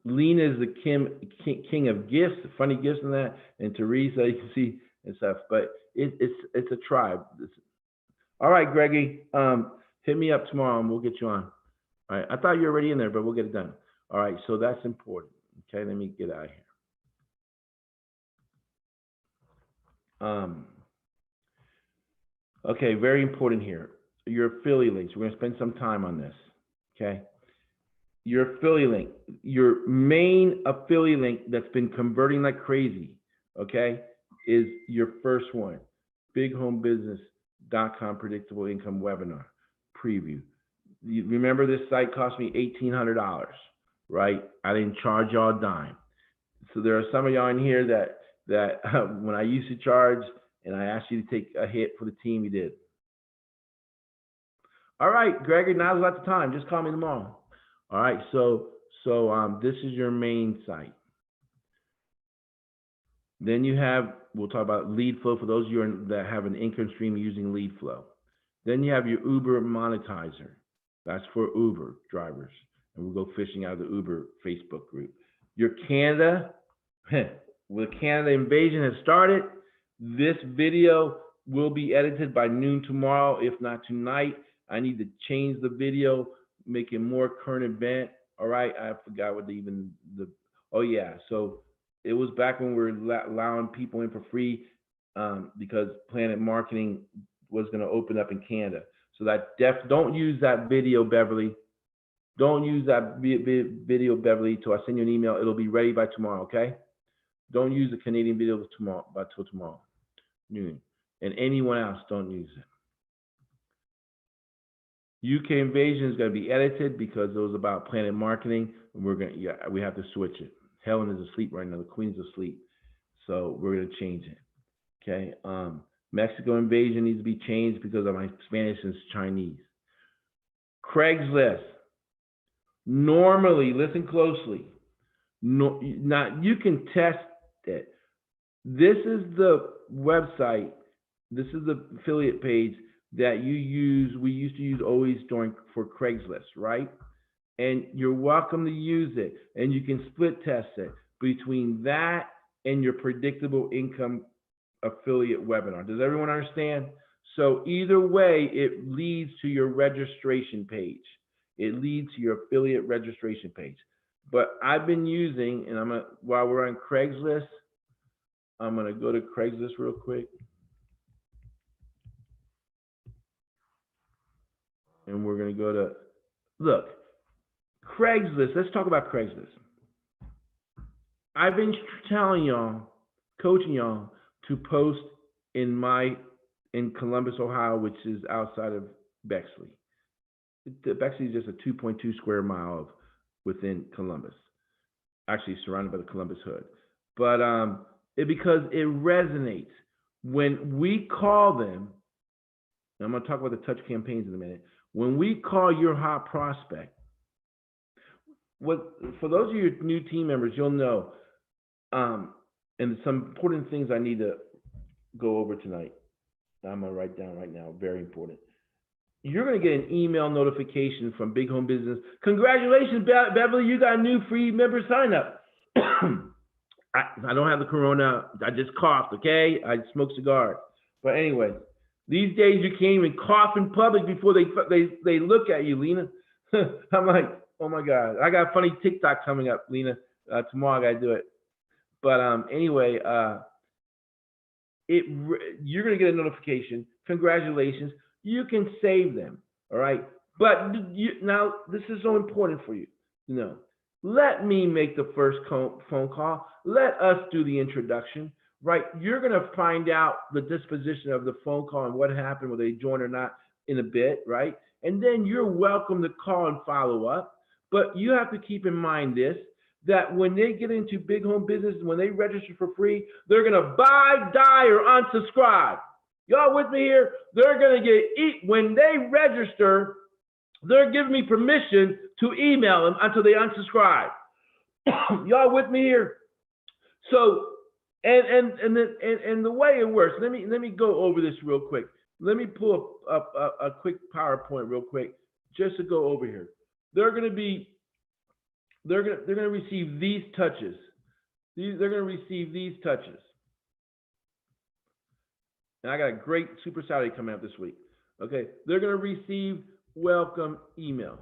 Lena is the king of gifts, funny gifts and that, and Teresa, you can see and stuff, but it's a tribe. All right, Greggy, hit me up tomorrow and we'll get you on. All right. I thought you were already in there, but we'll get it done. All right, so that's important. Okay, let me get out of here. Okay, very important here. Your affiliate links. We're going to spend some time on this. Okay. Your affiliate link, your main affiliate link that's been converting like crazy, okay, is your first one, bighomebusiness.com predictable income webinar preview. You remember this site cost me $1,800, right? I didn't charge y'all a dime. So there are some of y'all in here that when I used to charge and I asked you to take a hit for the team, you did. All right, Gregory, now's about the time. Just call me tomorrow. All right, so this is your main site. Then you have, we'll talk about lead flow for those of you that have an income stream using lead flow. Then you have your Uber monetizer. That's for Uber drivers. And we'll go fishing out of the Uber Facebook group. Your Canada, well, the Canada invasion has started. This video will be edited by noon tomorrow, if not tonight. I need to change the video, make it more current event. All right, I forgot what oh yeah, so it was back when we were allowing people in for free because PlanNet Marketing was going to open up in Canada. So don't use that video, Beverly. Don't use that video, Beverly, till I send you an email. It'll be ready by tomorrow, okay? Don't use the Canadian video till tomorrow noon. And anyone else, don't use it. UK invasion is going to be edited because it was about PlanNet Marketing, and we have to switch it. Helen is asleep right now. The Queen's asleep, so we're going to change it. Okay. Mexico invasion needs to be changed because of my Spanish and Chinese. Craigslist. Normally, listen closely. No, not you can test it. This is the website. This is the affiliate page that you use. We used to use always during for Craigslist, right? And you're welcome to use it. And you can split test it between that and your predictable income affiliate webinar. Does everyone understand? So either way, it leads to your registration page. It leads to your affiliate registration page. But I've been using, and while we're on Craigslist, I'm gonna go to Craigslist real quick. And we're gonna go to, look, Craigslist, let's talk about Craigslist. I've been telling y'all, coaching y'all to post in Columbus, Ohio, which is outside of Bexley. Bexley is just a 2.2 square mile within Columbus, actually surrounded by the Columbus hood. But because it resonates. When we call them, and I'm gonna talk about the touch campaigns in a minute. When we call your hot prospect, for those of you new team members, you'll know, and some important things I need to go over tonight. I'm gonna write down right now, very important. You're gonna get an email notification from Big Home Business. Congratulations, Beverly, you got a new free member sign up. I don't have the corona, I just coughed, okay? I smoke cigars. But anyway, these days you can't even cough in public before they look at you, Lena. I'm like, oh my God. I got a funny TikTok coming up, Lena. Tomorrow I gotta do it. But anyway, you're gonna get a notification. Congratulations. You can save them, all right? But now this is so important for you to know. Let me make the first phone call. Let us do the introduction, right? You're gonna find out the disposition of the phone call and what happened, whether they joined or not in a bit, right? And then you're welcome to call and follow up. But you have to keep in mind this, that when they get into Big Home Business, when they register for free, they're gonna buy, die, or unsubscribe. Y'all with me here? They're gonna when they register, they're giving me permission to email them until they unsubscribe. Y'all with me here? So, and the way it works, let me go over this real quick. Let me pull up a quick PowerPoint real quick, just to go over here. They're gonna receive these touches. They're gonna receive these touches. And I got a great Super Saturday coming up this week. Okay, they're gonna receive welcome email.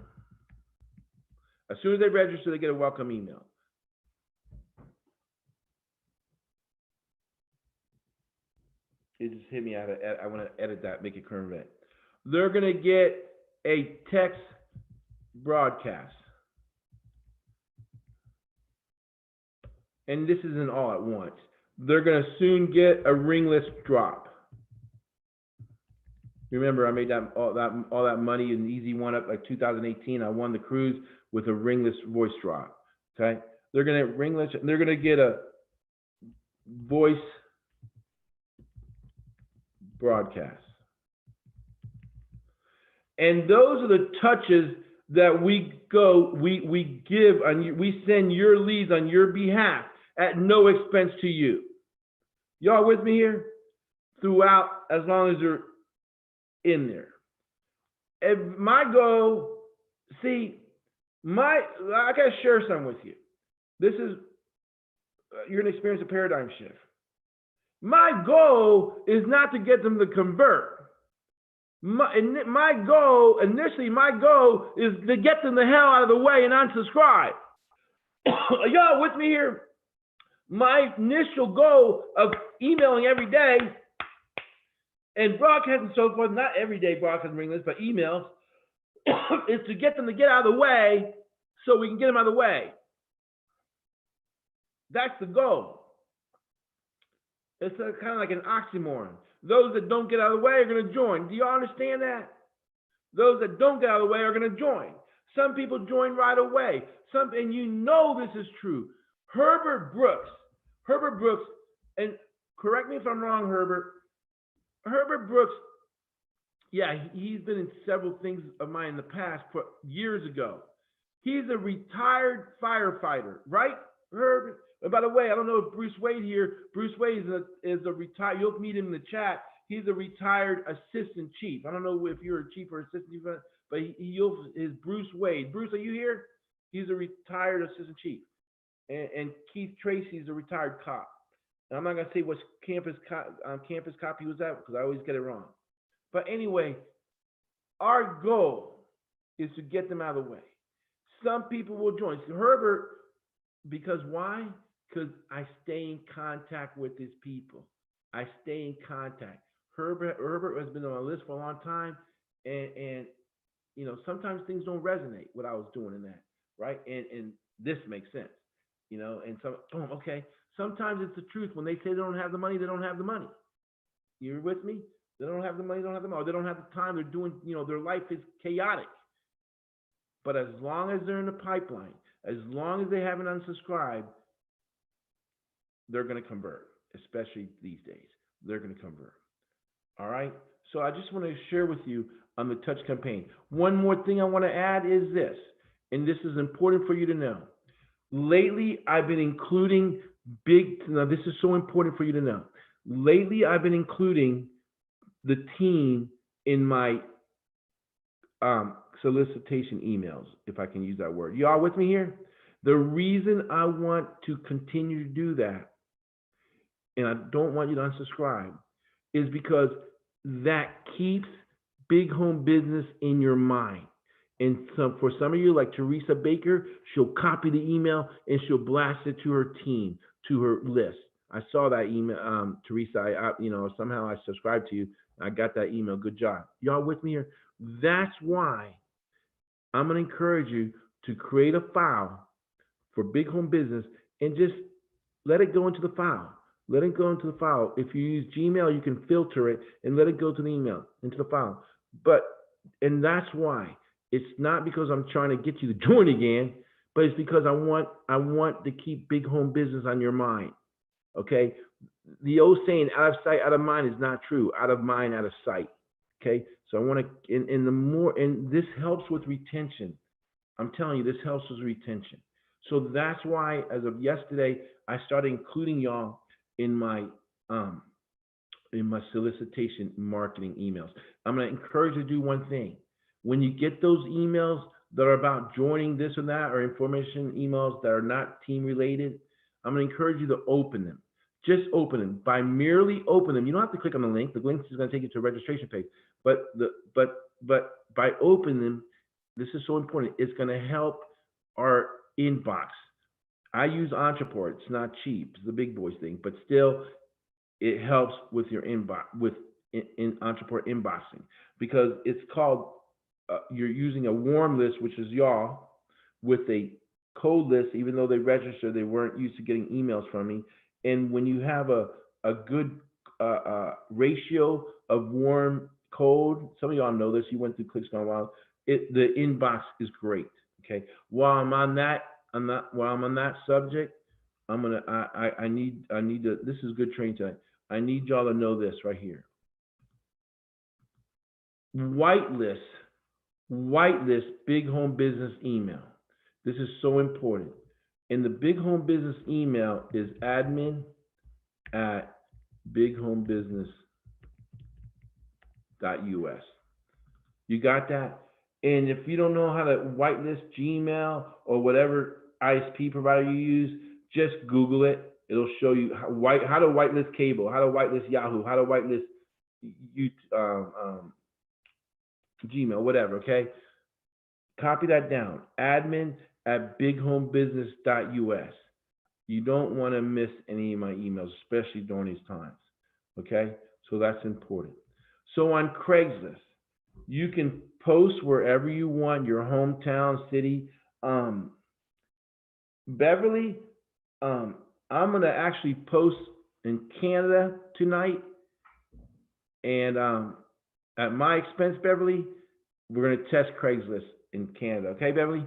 As soon as they register, they get a welcome email. It just hit me out of, I want to edit that, make it current event. They're gonna get a text broadcast. And this isn't all at once. They're gonna soon get a ringless drop. Remember, I made all that money in Easy One Up like 2018. I won the cruise with a ringless voice drop. Okay, they're gonna ringless. They're gonna get a voice broadcast, and those are the touches that we give on you. We send your leads on your behalf at no expense to you. Y'all with me here? Throughout, as long as they're in there. If my goal, I gotta share something with you. This is, you're gonna experience a paradigm shift. My goal is not to get them to convert. My goal is to get them the hell out of the way and unsubscribe. Are y'all with me here? My initial goal of emailing every day and broadcast and so forth, not everyday broadcast ringless, but emails, is to get them to get out of the way so we can get them out of the way. That's the goal. It's kind of like an oxymoron. Those that don't get out of the way are going to join. Do y'all understand that? Those that don't get out of the way are going to join. Some people join right away. And you know this is true. Herbert Brooks, and correct me if I'm wrong, Herbert Brooks, yeah, he's been in several things of mine in the past, years ago. He's a retired firefighter, right? Herbert. And by the way, I don't know if Bruce Wade here. Bruce Wade is a retired. You'll meet him in the chat. He's a retired assistant chief. I don't know if you're a chief or assistant chief, but you'll is Bruce Wade. Bruce, are you here? He's a retired assistant chief, and Keith Tracy is a retired cop. And I'm not gonna say which campus cop he was at because I always get it wrong. But anyway, our goal is to get them out of the way. Some people will join. So Herbert, because why? Because I stay in contact with these people. I stay in contact. Herbert has been on my list for a long time, and you know, sometimes things don't resonate what I was doing in that, right? And this makes sense, you know. And so, okay. Sometimes it's the truth. When they say they don't have the money, they don't have the money. You're with me? They don't have the money, they don't have the money, or they don't have the time. They're doing, you know, their life is chaotic. But as long as they're in the pipeline, as long as they haven't unsubscribed, they're going to convert, especially these days. They're going to convert. All right? So I just want to share with you on the touch campaign. One more thing I want to add is this, and this is important for you to know. Lately, I've been including now this is so important for you to know. Lately, I've been including the team in my solicitation emails, if I can use that word. Y'all with me here? The reason I want to continue to do that, and I don't want you to unsubscribe, is because that keeps big home business in your mind. And for some of you, like Teresa Baker, she'll copy the email and she'll blast it to her team, to her list. I saw that email, Teresa. You know, somehow I subscribed to you. I got that email. Good job. Y'all with me here? That's why I'm going to encourage you to create a file for big home business and just let it go into the file. Let it go into the file. If you use Gmail, you can filter it and let it go to the email, into the file. And that's why. It's not because I'm trying to get you to join again, but it's because I want to keep big home business on your mind. Okay? The old saying, out of sight, out of mind is not true. Out of mind, out of sight. Okay? So I want to, and this helps with retention. I'm telling you, this helps with retention. So that's why, as of yesterday, I started including y'all in my solicitation marketing emails. I'm going to encourage you to do one thing. When you get those emails that are about joining this or that, or information emails that are not team related, I'm going to encourage you to open them. Just open them. By merely open them, you don't have to click on the link. The link is going to take you to a registration page. But by opening them, this is so important. It's going to help our inbox. I use Entreport. It's not cheap. It's the big boys thing, but still, it helps with your inbox, in Entreport inboxing, because it's called. You're using a warm list, which is y'all, with a cold list. Even though they registered, they weren't used to getting emails from me. And when you have a good ratio of warm, cold, some of y'all know this. You went through Clicks Gone Wild. The inbox is great. Okay. While I'm on that subject, I need to. This is good training tonight. I need y'all to know this right here. Whitelist big home business email. This is so important. And the big home business email is admin@bighomebusiness.us. You got that? And if you don't know how to whitelist Gmail or whatever ISP provider you use, just Google it. It'll show you how to whitelist cable, how to whitelist Yahoo, how to whitelist Gmail, whatever, okay? Copy that down. admin@bighomebusiness.us. You don't want to miss any of my emails, especially during these times, okay? So that's important. So on Craigslist, you can post wherever you want, your hometown, city. Beverly, I'm going to actually post in Canada tonight. And at my expense, Beverly, we're going to test Craigslist in Canada. Okay, Beverly?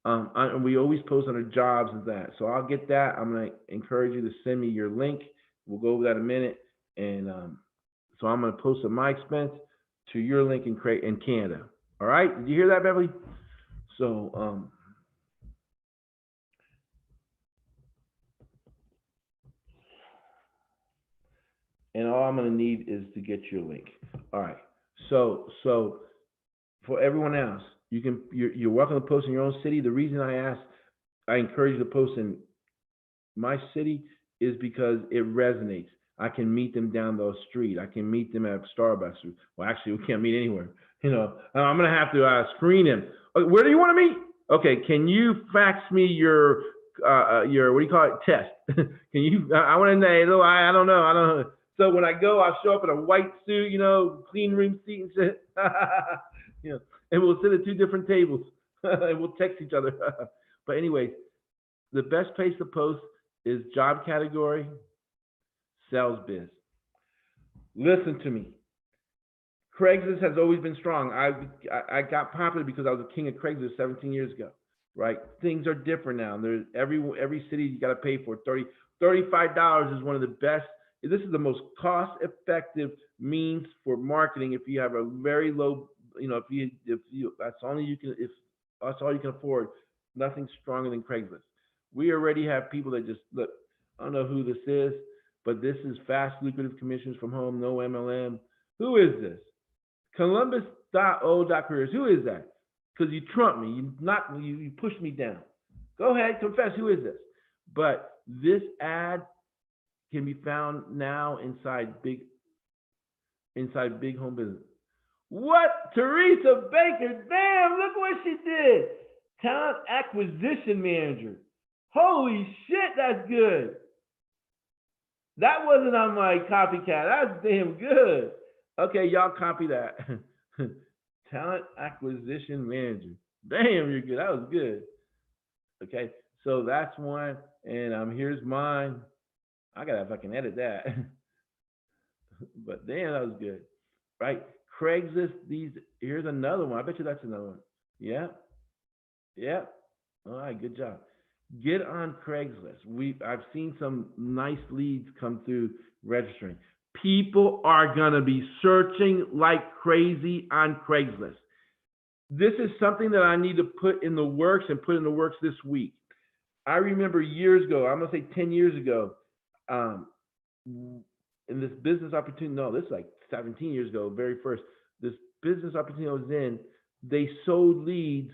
And we always post on our jobs and that. So I'll get that. I'm going to encourage you to send me your link. We'll go over that in a minute. And so I'm going to post at my expense to your link in Canada. All right? Did you hear that, Beverly? So and all I'm going to need is to get your link. All right. So for everyone else, you're welcome to post in your own city. The reason I encourage you to post in my city is because it resonates. I can meet them down the street. I can meet them at Starbucks. Well, actually, we can't meet anywhere. I'm gonna have to screen them. Where do you want to meet? Okay, can you fax me your what do you call it, test? Can you? I want to know. I don't know. So when I go, I'll show up in a white suit, clean room seat and shit. And we'll sit at two different tables and we'll text each other. But anyway, the best place to post is job category, sales biz. Listen to me. Craigslist has always been strong. I got popular because I was a king of Craigslist 17 years ago, right? Things are different now. There's every city you got to pay for $35 is one of the best. This is the most cost-effective means for marketing if you have a very low, if that's all you can afford. Nothing stronger than Craigslist. We already have people that just look. I don't know who this is, but this is fast, lucrative commissions from home, no MLM. Who is this? Columbus.o.careers. Who is that? Because you trumped me. You pushed me down. Go ahead, confess. Who is this? But this ad can be found now inside big home business. What? Teresa Baker. Damn, look what she did. Talent acquisition manager. Holy shit, that's good. That wasn't on my copycat. That's damn good. Okay, y'all copy that. Talent acquisition manager. Damn, you're good. That was good. Okay, so that's one. And here's mine. I gotta fucking edit that. But damn, that was good. Right? Craigslist, here's another one. I bet you that's another one. Yeah. All right, good job. Get on Craigslist. I've seen some nice leads come through registering. People are gonna be searching like crazy on Craigslist. This is something that I need to put in the works this week. I remember years ago, I'm gonna say 10 years ago, in this business opportunity, this is like 17 years ago, very first, this business opportunity I was in, they sold leads.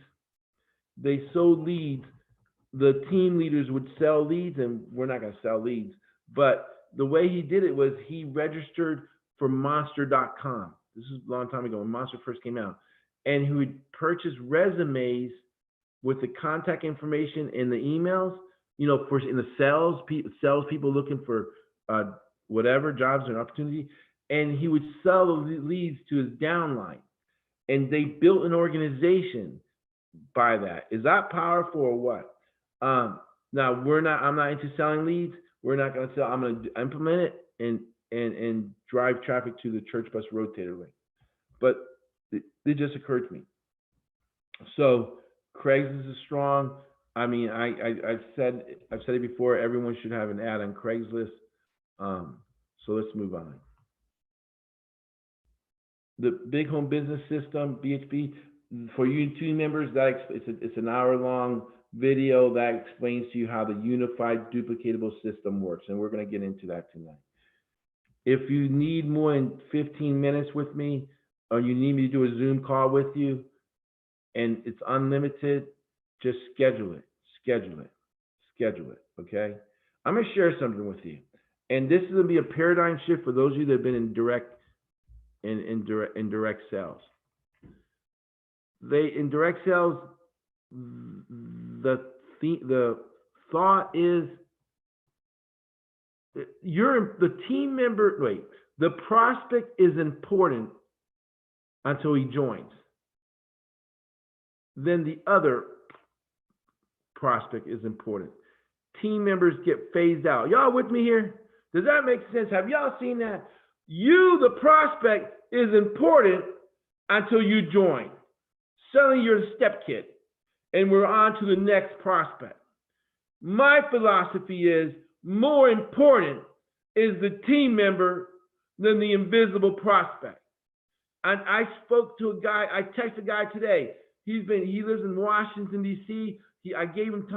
The team leaders would sell leads, and we're not going to sell leads. But the way he did it was he registered for Monster.com. This is a long time ago when Monster first came out. And he would purchase resumes with the contact information in the emails, for in the sales people looking for whatever jobs or opportunity. And he would sell the leads to his downline. And they built an organization by that. Is that powerful or what? Now I'm not into selling leads. We're not going to sell. I'm going to implement it and drive traffic to the church bus rotator link. But it just occurred to me. So Craigslist is strong. I mean, I've said it before. Everyone should have an ad on Craigslist. So let's move on. The Big Home Business System, BHB, for you team members, it's an hour-long video that explains to you how the unified duplicatable system works, and we're going to get into that tonight. If you need more than 15 minutes with me, or you need me to do a Zoom call with you, and it's unlimited, just schedule it, okay? I'm going to share something with you, and this is going to be a paradigm shift for those of you that have been in direct sales. In direct sales, the thought is the prospect is important until he joins. Then the other prospect is important. Team members get phased out. Y'all with me here? Does that make sense? Have y'all seen that? The prospect, is important until you join. Suddenly you're the step kid, and we're on to the next prospect. My philosophy is more important is the team member than the invisible prospect. And I spoke to a guy, I texted a guy today. He lives in Washington, D.C. I gave him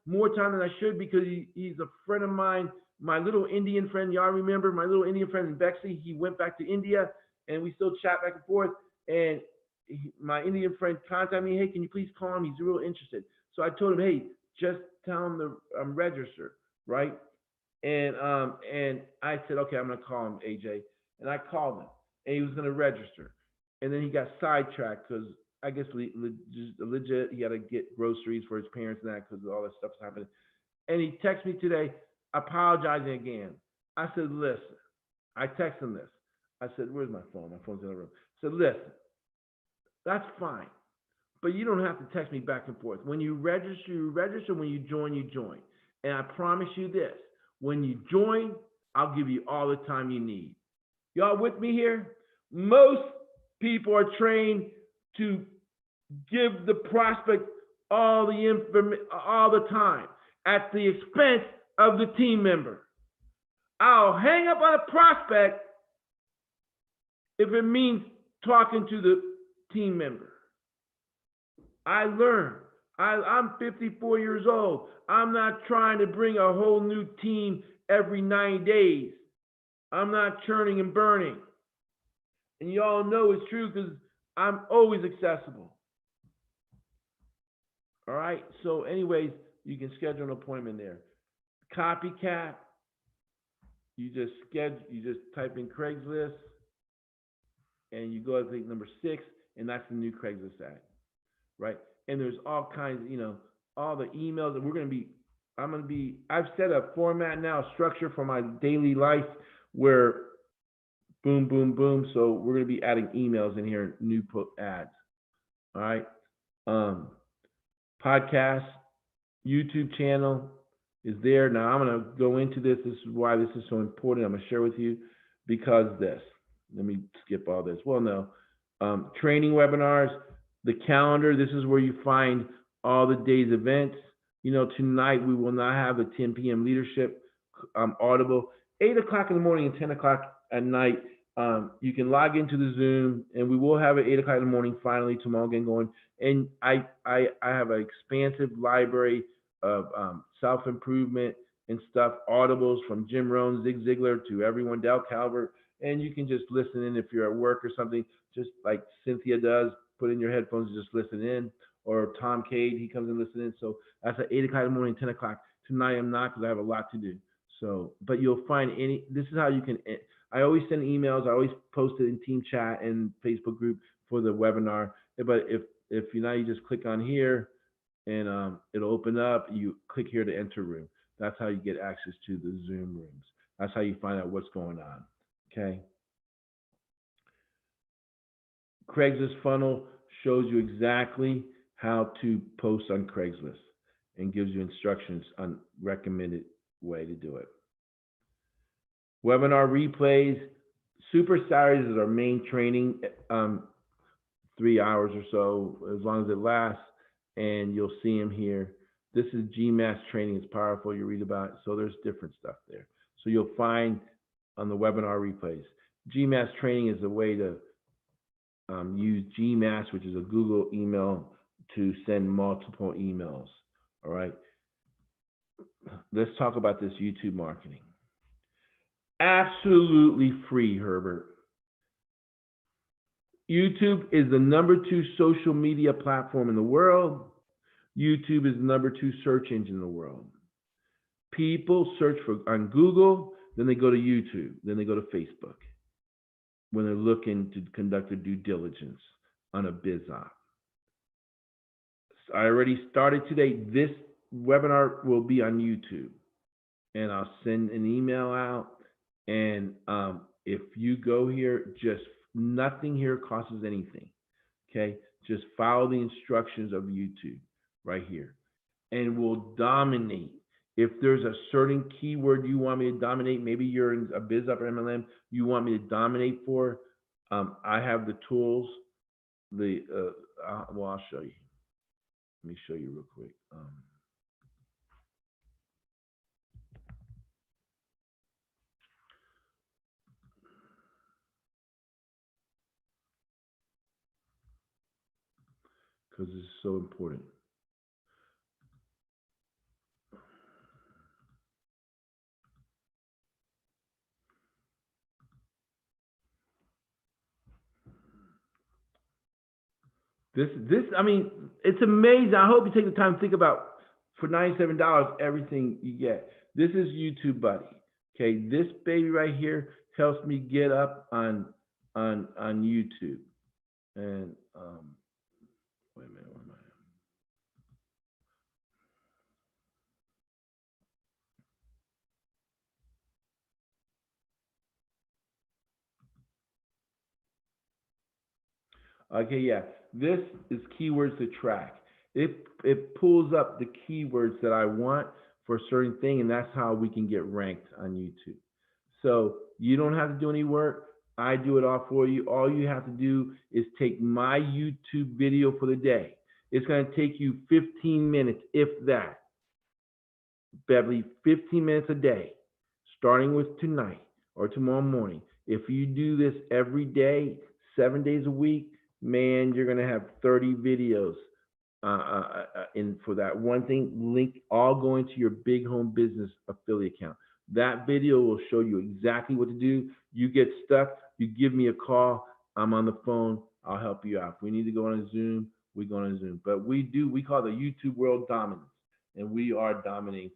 more time than I should because he's a friend of mine My little Indian friend, y'all remember my little Indian friend Bexley? He went back to India, and we still chat back and forth. And my Indian friend contacted me, hey, can you please call him? He's real interested. So I told him, hey, just tell him to register, right? And I said, okay, I'm gonna call him AJ, and I called him, and he was gonna register, and then he got sidetracked because I guess legit he had to get groceries for his parents and that because all that stuff's happening. And he texted me today, apologizing again. I said, listen, I texted him this. I said, where's my phone? My phone's in the room. I said, listen, that's fine. But you don't have to text me back and forth. When you register, you register. When you join, you join. And I promise you this, when you join, I'll give you all the time you need. Y'all with me here? Most people are trained to give the prospect all the information all the time at the expense of the team member. I'll hang up on a prospect if it means talking to the team member. I learned. I'm 54 years old. I'm not trying to bring a whole new team every 90 days. I'm not churning and burning. And you all know it's true because I'm always accessible. All right. So, anyways, you can schedule an appointment there. Copycat. You just type in Craigslist, and you go to think number 6, and that's the new Craigslist ad, right? And there's all kinds of, all the emails that I've set a format now, a structure for my daily life where boom, boom, boom. So we're going to be adding emails in here, new ads. All right. Podcast, YouTube channel is there. Now I'm going to go into this. This is why this is so important. I'm going to share with you because this. Let me skip all this. Well, no. Training webinars, the calendar. This is where you find all the day's events. Tonight we will not have the 10 p.m. leadership audible. 8 o'clock in the morning and 10 o'clock at night. You can log into the Zoom, and we will have it 8 o'clock in the morning finally tomorrow again going. And I have an expansive library of self-improvement and stuff, audibles from Jim Rohn, Zig Ziglar to everyone, Dale Calvert. And you can just listen in if you're at work or something, just like Cynthia does, put in your headphones and just listen in. Or Tom Cade, he comes and listens in. So that's at 8 o'clock in the morning, 10 o'clock. Tonight I'm not because I have a lot to do. So, but you'll find this is how you can, I always send emails. I always post it in team chat and Facebook group for the webinar. But if you just click on here and it'll open up. You click here to enter room. That's how you get access to the Zoom rooms. That's how you find out what's going on. Okay. Craigslist funnel shows you exactly how to post on Craigslist and gives you instructions on recommended way to do it. Webinar replays, super salaries is our main training, 3 hours or so, as long as it lasts, and you'll see them here. This is GMAS training. It's powerful. You read about it. So there's different stuff there. So you'll find on the webinar replays. GMAS training is a way to use GMAS, which is a Google email, to send multiple emails. All right. Let's talk about this YouTube marketing. Absolutely free, Herbert. YouTube is the #2 social media platform in the world. YouTube is the #2 search engine in the world. People search on Google, then they go to YouTube, then they go to Facebook when they're looking to conduct a due diligence on a biz op. I already started today. This webinar will be on YouTube, and I'll send an email out. And if you go here, just nothing here costs anything. Okay, just follow the instructions of YouTube right here, and we'll dominate. If there's a certain keyword you want me to dominate, maybe you're in a biz up or MLM, you want me to dominate for, I have the tools. I'll show you. Let me show you real quick. Because it's so important. I mean, it's amazing. I hope you take the time to think about for $97 everything you get. This is YouTube Buddy. Okay, this baby right here helps me get up on YouTube. And wait a minute, where am I? Okay, yeah. This is keywords to track. It pulls up the keywords that I want for a certain thing, and that's how we can get ranked on YouTube. So you don't have to do any work. I do it all for you. All you have to do is take my YouTube video for the day. It's going to take you 15 minutes, if that. Beverly, 15 minutes a day, starting with tonight or tomorrow morning. If you do this every day, 7 days a week, man, you're going to have 30 videos in for that one thing, link all going to your big home business affiliate account. That video will show you exactly what to do. You get stuck, you give me a call. I'm on the phone. I'll help you out. If we need to go on a Zoom, we go on a Zoom. But we call the YouTube world dominance, and we are dominating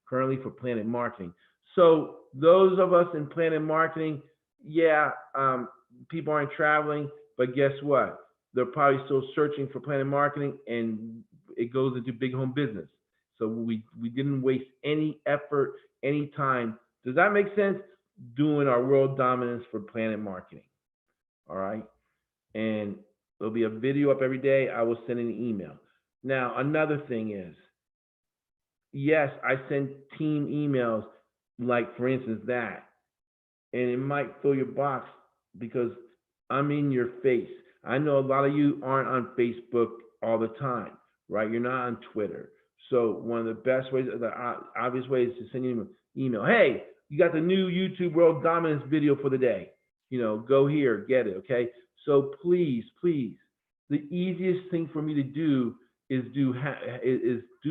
currently for PlanNet Marketing. So those of us in PlanNet Marketing, people aren't traveling, but guess what? They're probably still searching for PlanNet Marketing, and it goes into big home business. So we didn't waste any effort, any time. Does that make sense? Doing our world dominance for PlanNet Marketing. All right. And there'll be a video up every day. I will send an email. Now, another thing is, yes, I send team emails, like for instance that, and it might fill your box because I'm in your face. I know a lot of you aren't on Facebook all the time, right? You're not on Twitter. So one of the best ways, the obvious way, is to send you an email. Hey, you got the new YouTube World Dominance video for the day. Go here, get it, okay? So please, the easiest thing for me to do is do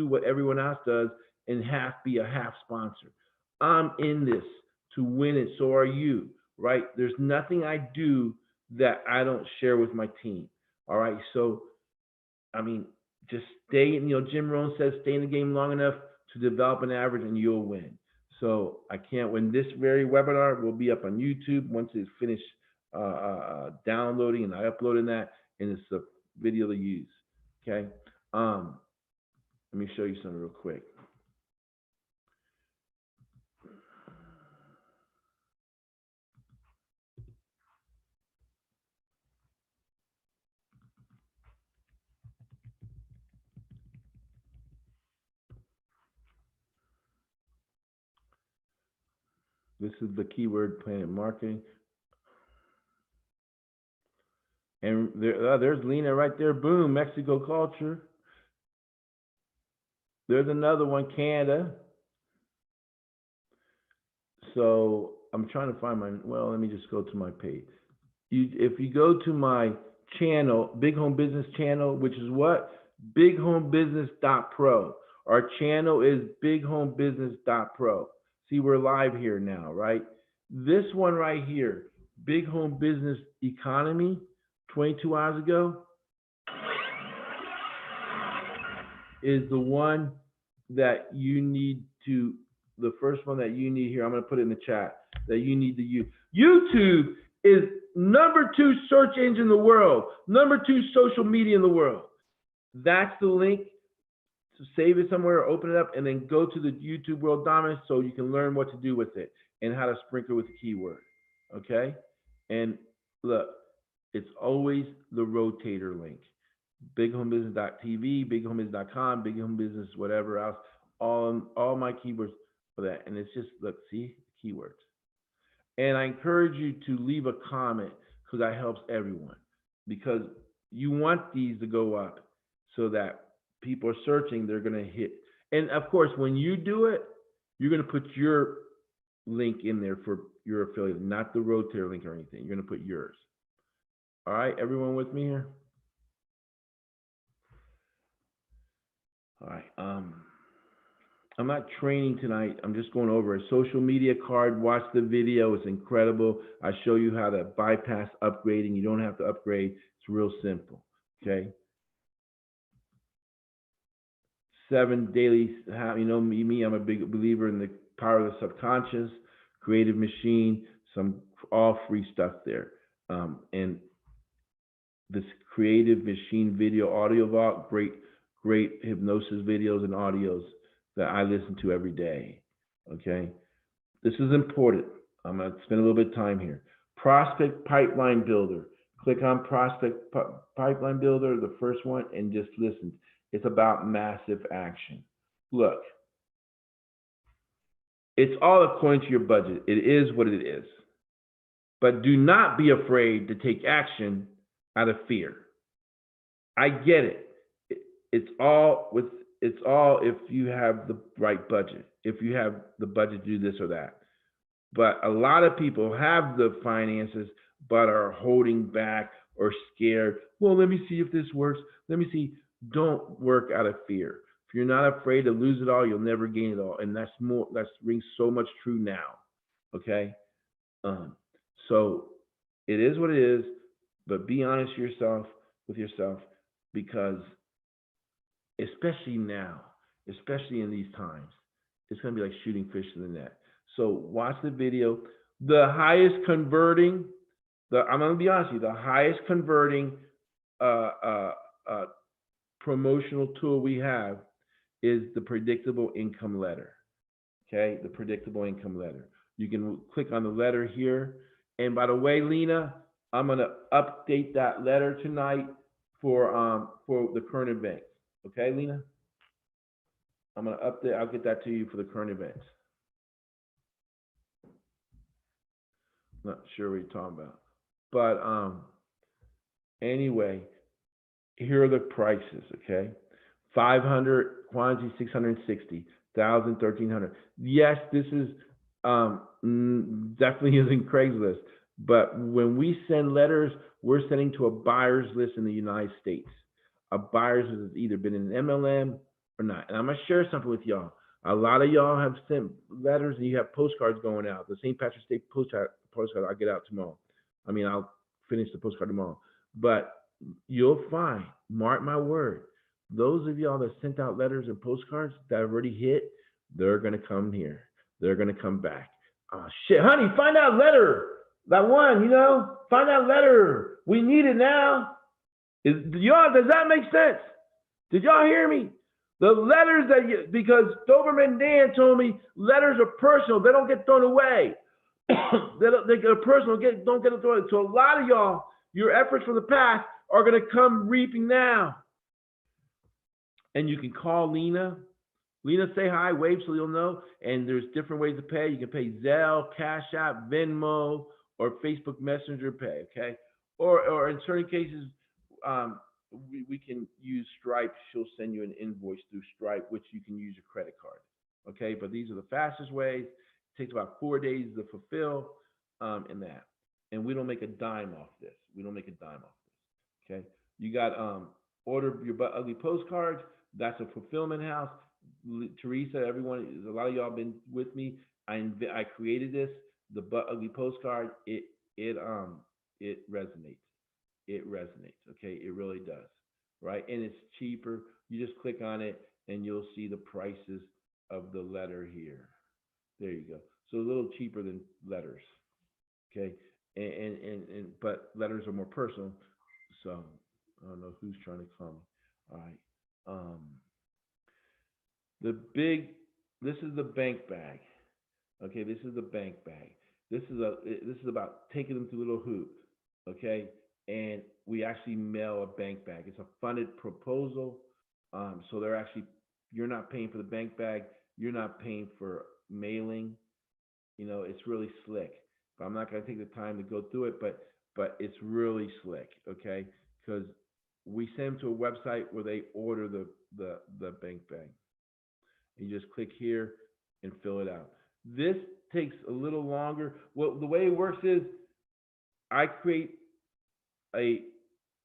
what everyone else does and be a half sponsor. I'm in this to win it. So are you, right? There's nothing I do that I don't share with my team. All right. So, I mean, just stay, Jim Rohn says, stay in the game long enough to develop an average and you'll win. So I can't win. This very webinar will be up on YouTube once it's finished downloading, and I uploaded that, and it's a video to use. Okay. Let me show you something real quick. This is the keyword PlanNet Marketing. And there's Lena right there. Boom, Mexico culture. There's another one, Canada. So I'm trying to find let me just go to my page. If you go to my channel, Big Home Business channel, which is what? BigHomeBusiness.pro. Our channel is BigHomeBusiness.pro. See, we're live here now, right? This one right here, Big Home Business Economy, 22 hours ago, is the one that you need to, the first one that you need here. I'm going to put it in the chat that you need to use. YouTube is #2 search engine in the world, #2 social media in the world. That's the link. So save it somewhere or open it up and then go to the YouTube World Dominance so you can learn what to do with it and how to sprinkle with the keyword. Okay? And look, it's always the rotator link. BigHomeBusiness.tv, BigHomeBusiness.com, Big Home Business, whatever else. All my keywords for that. And it's just, look, see, keywords. And I encourage you to leave a comment because that helps everyone. Because you want these to go up so that people are searching, they're going to hit. And of course, when you do it, you're going to put your link in there for your affiliate, not the rotator link or anything. You're going to put yours. All right, everyone with me here? All right. I'm not training tonight. I'm just going over a social media card. Watch the video. It's incredible. I show you how to bypass upgrading. You don't have to upgrade. It's real simple. Okay. 7 daily, you know me, I'm a big believer in the power of the subconscious, creative machine, some all free stuff there. And this creative machine video audio vault, great hypnosis videos and audios that I listen to every day. Okay, this is important. I'm gonna spend a little bit of time here. Prospect Pipeline Builder. Click on Prospect Pipeline Builder, the first one, and just listen. It's about massive action. Look, it's all according to your budget. It is what it is. But do not be afraid to take action out of fear. I get it. It's all if you have the right budget, if you have the budget to do this or that. But a lot of people have the finances, but are holding back or scared. Well, let me see if this works. Let me see. Don't work out of fear. If you're not afraid to lose it all, you'll never gain it all. And that rings so much true now. Okay. So it is what it is, but be honest with yourself, because especially now, especially in these times, it's going to be like shooting fish in the net. So watch the video. The highest converting, I'm going to be honest with you, the highest converting promotional tool we have is the predictable income letter. Okay, the predictable income letter. You can click on the letter here. And by the way, Lena, I'm going to update that letter tonight for the current events. Okay, Lena? I'm going to update. I'll get that to you for the current events. Not sure what you're talking about. But anyway, here are the prices, okay? 500 quantity, 660, 1,000, 1,300. Yes, this is definitely isn't Craigslist, but when we send letters, we're sending to a buyer's list in the United States. A buyer's list has either been in an MLM or not. And I'm gonna share something with y'all. A lot of y'all have sent letters and you have postcards going out. The St. Patrick's Day postcard I'll get out tomorrow. I mean, I'll finish the postcard tomorrow. But you'll find, mark my word, those of y'all that sent out letters and postcards that have already hit, they're gonna come here. They're gonna come back. Oh shit, honey, find that letter. That one, find that letter. We need it now. Y'all, does that make sense? Did y'all hear me? The letters because Doberman Dan told me letters are personal. They don't get thrown away. they get personal, don't get thrown away. So a lot of y'all, your efforts from the past are going to come reaping now. And you can call Lena. Lena, say hi, wave so you'll know. And there's different ways to pay. You can pay Zelle, Cash App, Venmo, or Facebook Messenger pay, okay? Or in certain cases, we can use Stripe. She'll send you an invoice through Stripe, which you can use your credit card, okay? But these are the fastest ways. It takes about 4 days to fulfill in that. And we don't make a dime off this. We don't make a dime off this, okay? You got order your But Ugly postcards. That's a fulfillment house. Teresa, everyone, a lot of y'all been with me. I created this, the But Ugly postcard. It resonates. It resonates, okay? It really does, right? And it's cheaper. You just click on it and you'll see the prices of the letter here. There you go. So a little cheaper than letters, okay? But letters are more personal. So I don't know who's trying to call me. All right. This is the bank bag. Okay, this is the bank bag. This is about taking them through a little hoop. Okay, and we actually mail a bank bag. It's a funded proposal. So you're not paying for the bank bag. You're not paying for mailing. It's really slick. But I'm not going to take the time to go through it, but it's really slick. Okay, because we send them to a website where they order the bank bag. You just click here and fill it out. This takes a little longer. Well, the way it works is I create a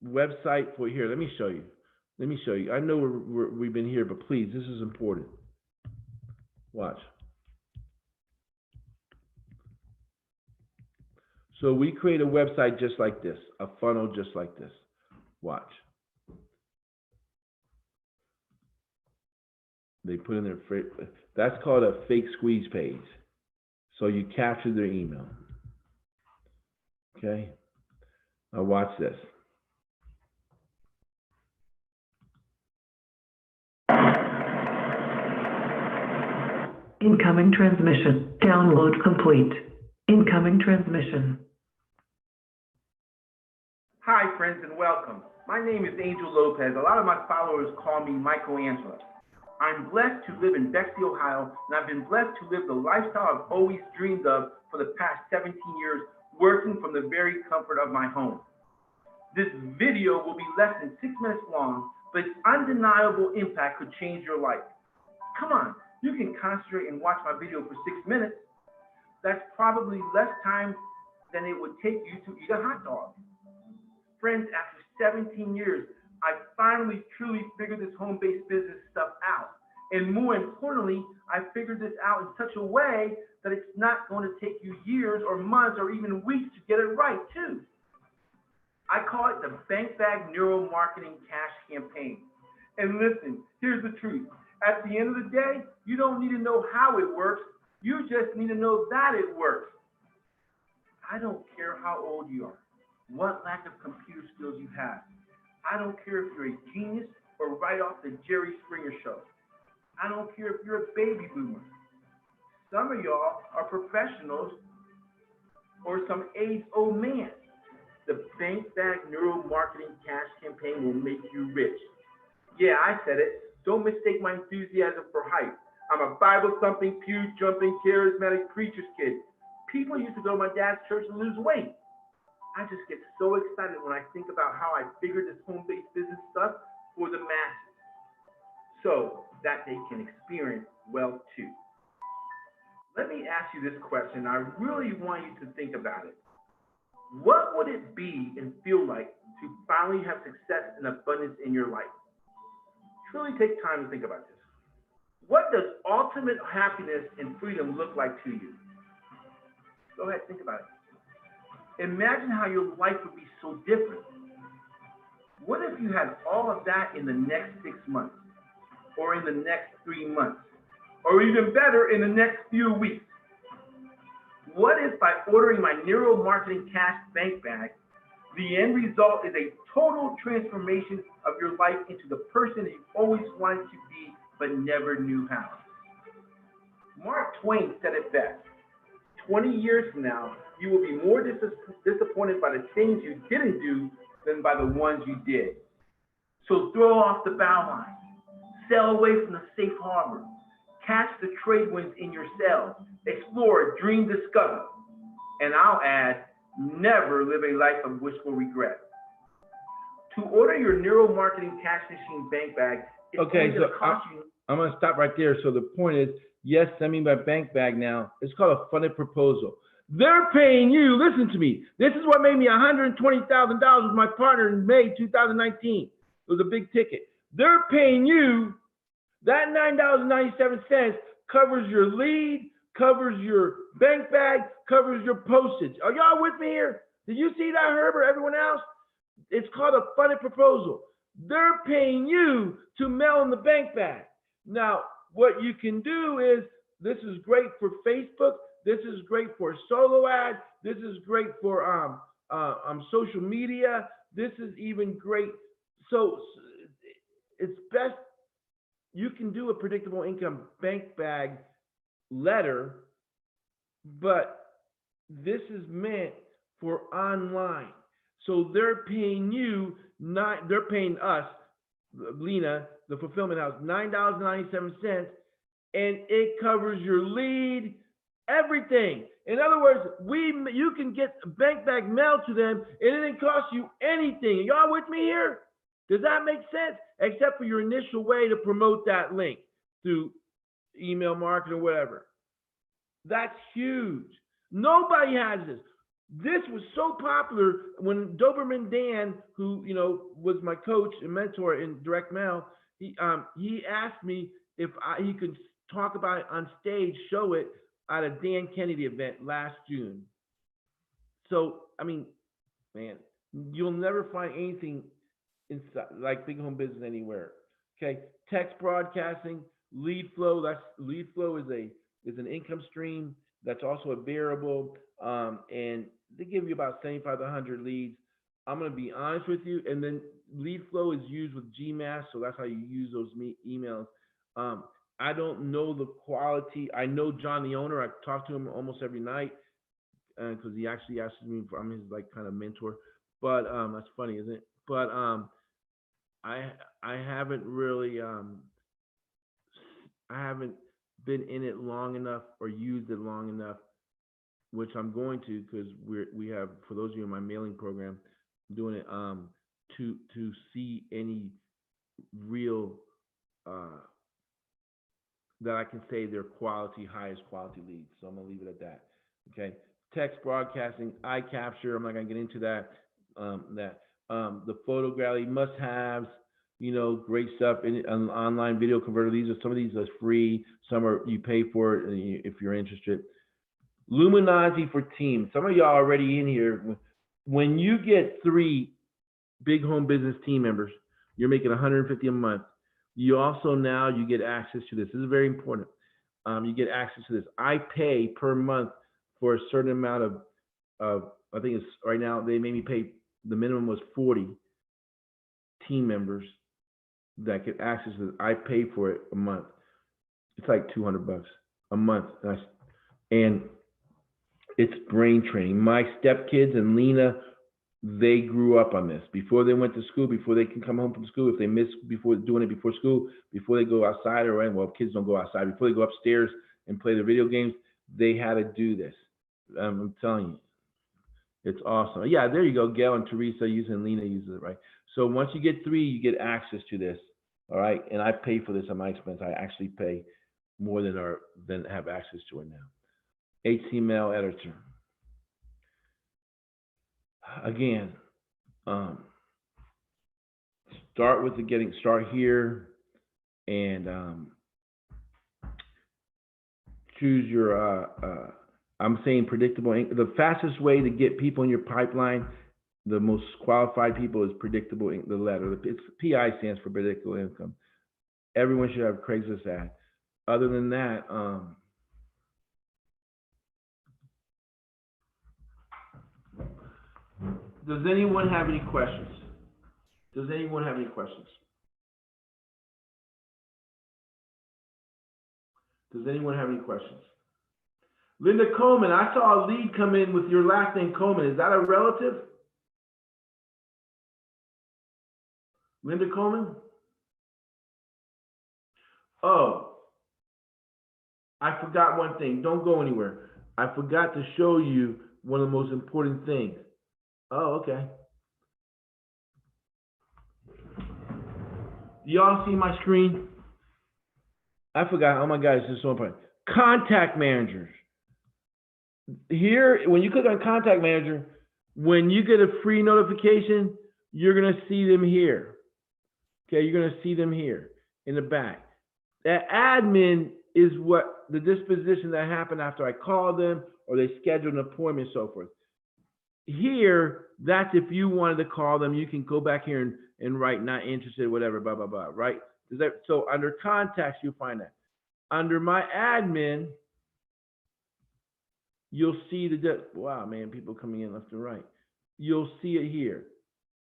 website for here. Let me show you. I know we've been here, but please, this is important. Watch. So we create a website just like this, a funnel just like this. Watch. They put in their that's called a fake squeeze page. So you capture their email. Okay. Now watch this. Incoming transmission. Download complete. Incoming transmission. Hi, friends, and welcome. My name is Angel Lopez. A lot of my followers call me Michelangelo. I'm blessed to live in Bexley, Ohio, and I've been blessed to live the lifestyle I've always dreamed of for the past 17 years, working from the very comfort of my home. This video will be less than 6 minutes long, but its undeniable impact could change your life. Come on, you can concentrate and watch my video for 6 minutes. That's probably less time than it would take you to eat a hot dog. Friends, after 17 years, I finally truly figured this home-based business stuff out. And more importantly, I figured this out in such a way that it's not going to take you years or months or even weeks to get it right too. I call it the Bank Bag Neuromarketing Cash Campaign. And listen, here's the truth. At the end of the day, you don't need to know how it works. You just need to know that it works. I don't care how old you are, what lack of computer skills you have. I don't care if you're a genius or right off the Jerry Springer show. I don't care if you're a baby boomer. Some of y'all are professionals or some age-old man. The Bank Bag Neuromarketing Cash Campaign will make you rich. Yeah, I said it. Don't mistake my enthusiasm for hype. I'm a Bible-thumping, pew-jumping, charismatic preacher's kid. People used to go to my dad's church and lose weight. I just get so excited when I think about how I figured this home-based business stuff for the masses so that they can experience wealth too. Let me ask you this question. I really want you to think about it. What would it be and feel like to finally have success and abundance in your life? Truly take time to think about this. What does ultimate happiness and freedom look like to you? Go ahead, think about it. Imagine how your life would be so different. What if you had all of that in the next 6 months, or in the next 3 months, or even better, in the next few weeks? What if by ordering my Neuromarketing Cash Bank Bag, the end result is a total transformation of your life into the person you always wanted to be but never knew how? Mark Twain said it best. 20 years from now, you will be more disappointed by the things you didn't do than by the ones you did. So throw off the bow line, sail away from the safe harbor, catch the trade winds in your sails, explore, dream, discover. And I'll add, never live a life of wishful regret. To order your Neuromarketing Cash Machine Bank Bag, it's only going to cost you. I'm going to stop right there. So the point is, yes, send me my bank bag now. It's called a funded proposal. They're paying you. Listen to me. This is what made me $120,000 with my partner in May 2019. It was a big ticket. They're paying you. That $9.97 covers your lead, covers your bank bag, covers your postage. Are y'all with me here? Did you see that, Herbert? Everyone else? It's called a funded proposal. They're paying you to mail in the bank bag. Now, what you can do is, this is great for Facebook. This is great for solo ad. This is great for social media. This is even great. So it's best, you can do a predictable income bank bag letter, but this is meant for online. So they're paying you, they're paying us, Lena, the fulfillment house, $9.97, and it covers your lead, everything. In other words, you can get a bank bag mailed to them, and it didn't cost you anything. Are y'all with me here? Does that make sense? Except for your initial way to promote that link through email marketing or whatever. That's huge. Nobody has this. This was so popular when Doberman Dan, who was my coach and mentor in direct mail, he asked me if he could talk about it on stage, show it at a Dan Kennedy event last June. So, I mean, man, you'll never find anything inside like big home business anywhere. Okay, text broadcasting, Lead flow, lead flow is an income stream that's also a variable, and they give you about 75 to 100 leads. I'm going to be honest with you, and then lead flow is used with GMass, so that's how you use those emails. I don't know the quality. I know John, the owner. I talk to him almost every night because he actually asks me for, I'm his like kind of mentor. But that's funny, isn't it? But I haven't really I haven't been in it long enough or used it long enough, which I'm going to, because we have, for those of you in my mailing program, I'm doing it to see any real that I can say they're highest quality leads. So I'm gonna leave it at that. Okay. Text broadcasting, eye capture. I'm not gonna get into that. The photo gallery must-haves. Great stuff. In an online video converter. Some of these are free. Some are you pay for it if you're interested. Luminosity for teams. Some of y'all already in here. When you get 3 big home business team members, you're making $150 a month. You also now you get access to this. This is very important. You get access to this. I pay per month for a certain amount of I think it's right now they made me pay, the minimum was 40 team members that get access to this. I pay for it a month. It's like $200 a month, and it's brain training. My stepkids and Lena, they grew up on this. Before they went to school, before they can come home from school, if they miss before doing it before school, before they go outside, kids don't go outside, before they go upstairs and play their video games, they had to do this. I'm telling you, it's awesome. Yeah, there you go. Gail and Teresa using Lena uses it, right? So once you get 3, you get access to this, all right? And I pay for this at my expense. I actually pay more than have access to it now. HTML editor. Again, start here and choose your I'm saying predictable. The fastest way to get people in your pipeline, the most qualified people, is predictable. The letter, it's PI stands for predictable income. Everyone should have a Craigslist ad. Other than that, does anyone have any questions? Does anyone have any questions? Does anyone have any questions? Linda Coleman, I saw a lead come in with your last name Coleman. Is that a relative? Linda Coleman? Oh, I forgot one thing. Don't go anywhere. I forgot to show you one of the most important things. Oh, okay. Y'all see my screen? I forgot. Oh my God, this is so important. Contact managers. Here, when you click on contact manager, when you get a free notification, you're going to see them here. Okay, you're going to see them here in the back. That admin is what the disposition that happened after I called them or they scheduled an appointment, so forth. Here, that's if you wanted to call them, you can go back here and write not interested, whatever, blah, blah, blah, right? So under contacts, you'll find that. Under my admin, you'll see wow, man, people coming in left and right. You'll see it here.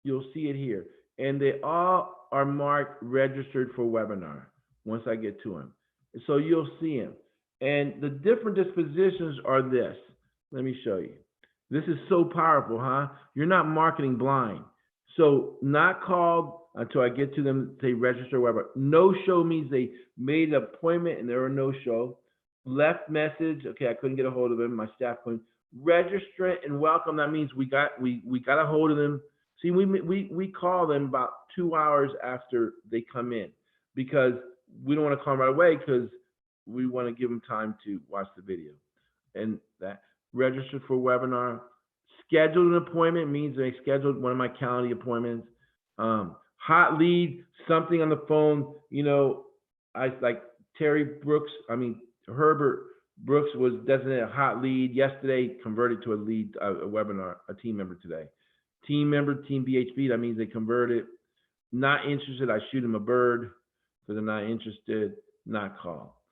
You'll see it here. And they all are marked registered for webinar once I get to them. So you'll see them. And the different dispositions are this. Let me show you. This is so powerful, huh? You're not marketing blind. So not called until I get to them, say register webinar. No show means they made an appointment and there were no show. Left message, okay, I couldn't get a hold of them, my staff couldn't. Registrant and welcome, that means we got a hold of them. See, we call them about 2 hours after they come in because we don't want to call them right away because we want to give them time to watch the video. And that registered for webinar. Scheduled an appointment means they scheduled one of my calendar appointments. Hot lead, something on the phone, I like Herbert Brooks was designated a hot lead yesterday, converted to a lead, a webinar, a team member today. Team member, team BHB, that means they converted. Not interested, I shoot them a bird because they're not interested. not call.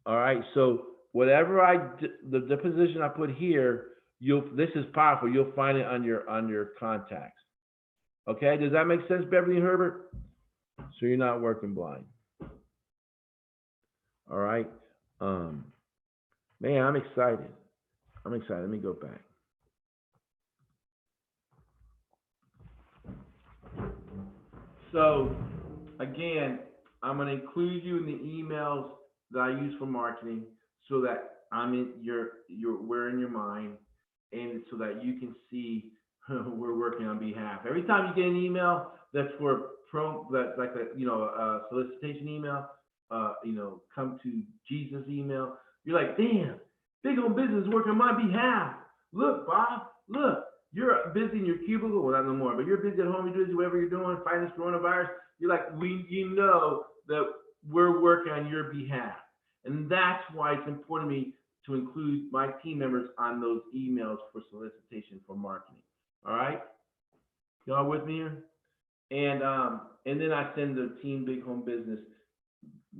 All right. So whatever the position I put here, this is powerful. You'll find it on your contacts. Okay. Does that make sense, Beverly and Herbert? So you're not working blind. All right. Man, I'm excited. I'm excited. Let me go back. So again, I'm going to include you in the emails that I use for marketing so that we're in your mind, and so that you can see we're working on behalf. Every time you get an email that's for that's like a solicitation email, come to Jesus email, you're like, damn, big home business is working on my behalf. Look, Bob, look, you're busy in your cubicle, well, not no more, but you're busy at home, you're busy whatever you're doing, fighting this coronavirus. You're like, you know that we're working on your behalf. And that's why it's important to me to include my team members on those emails for solicitation for marketing. All right? Y'all with me here? And then I send the team Big Home Business,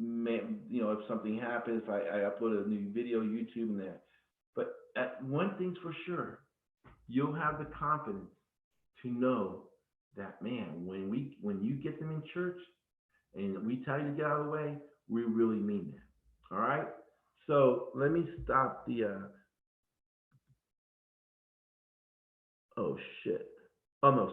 if something happens, I upload a new video, YouTube and that. But one thing's for sure, you'll have the confidence to know that, man, when you get them in church and we tell you to get out of the way, we really mean that. All right? So let me stop the, oh shit. Oh no,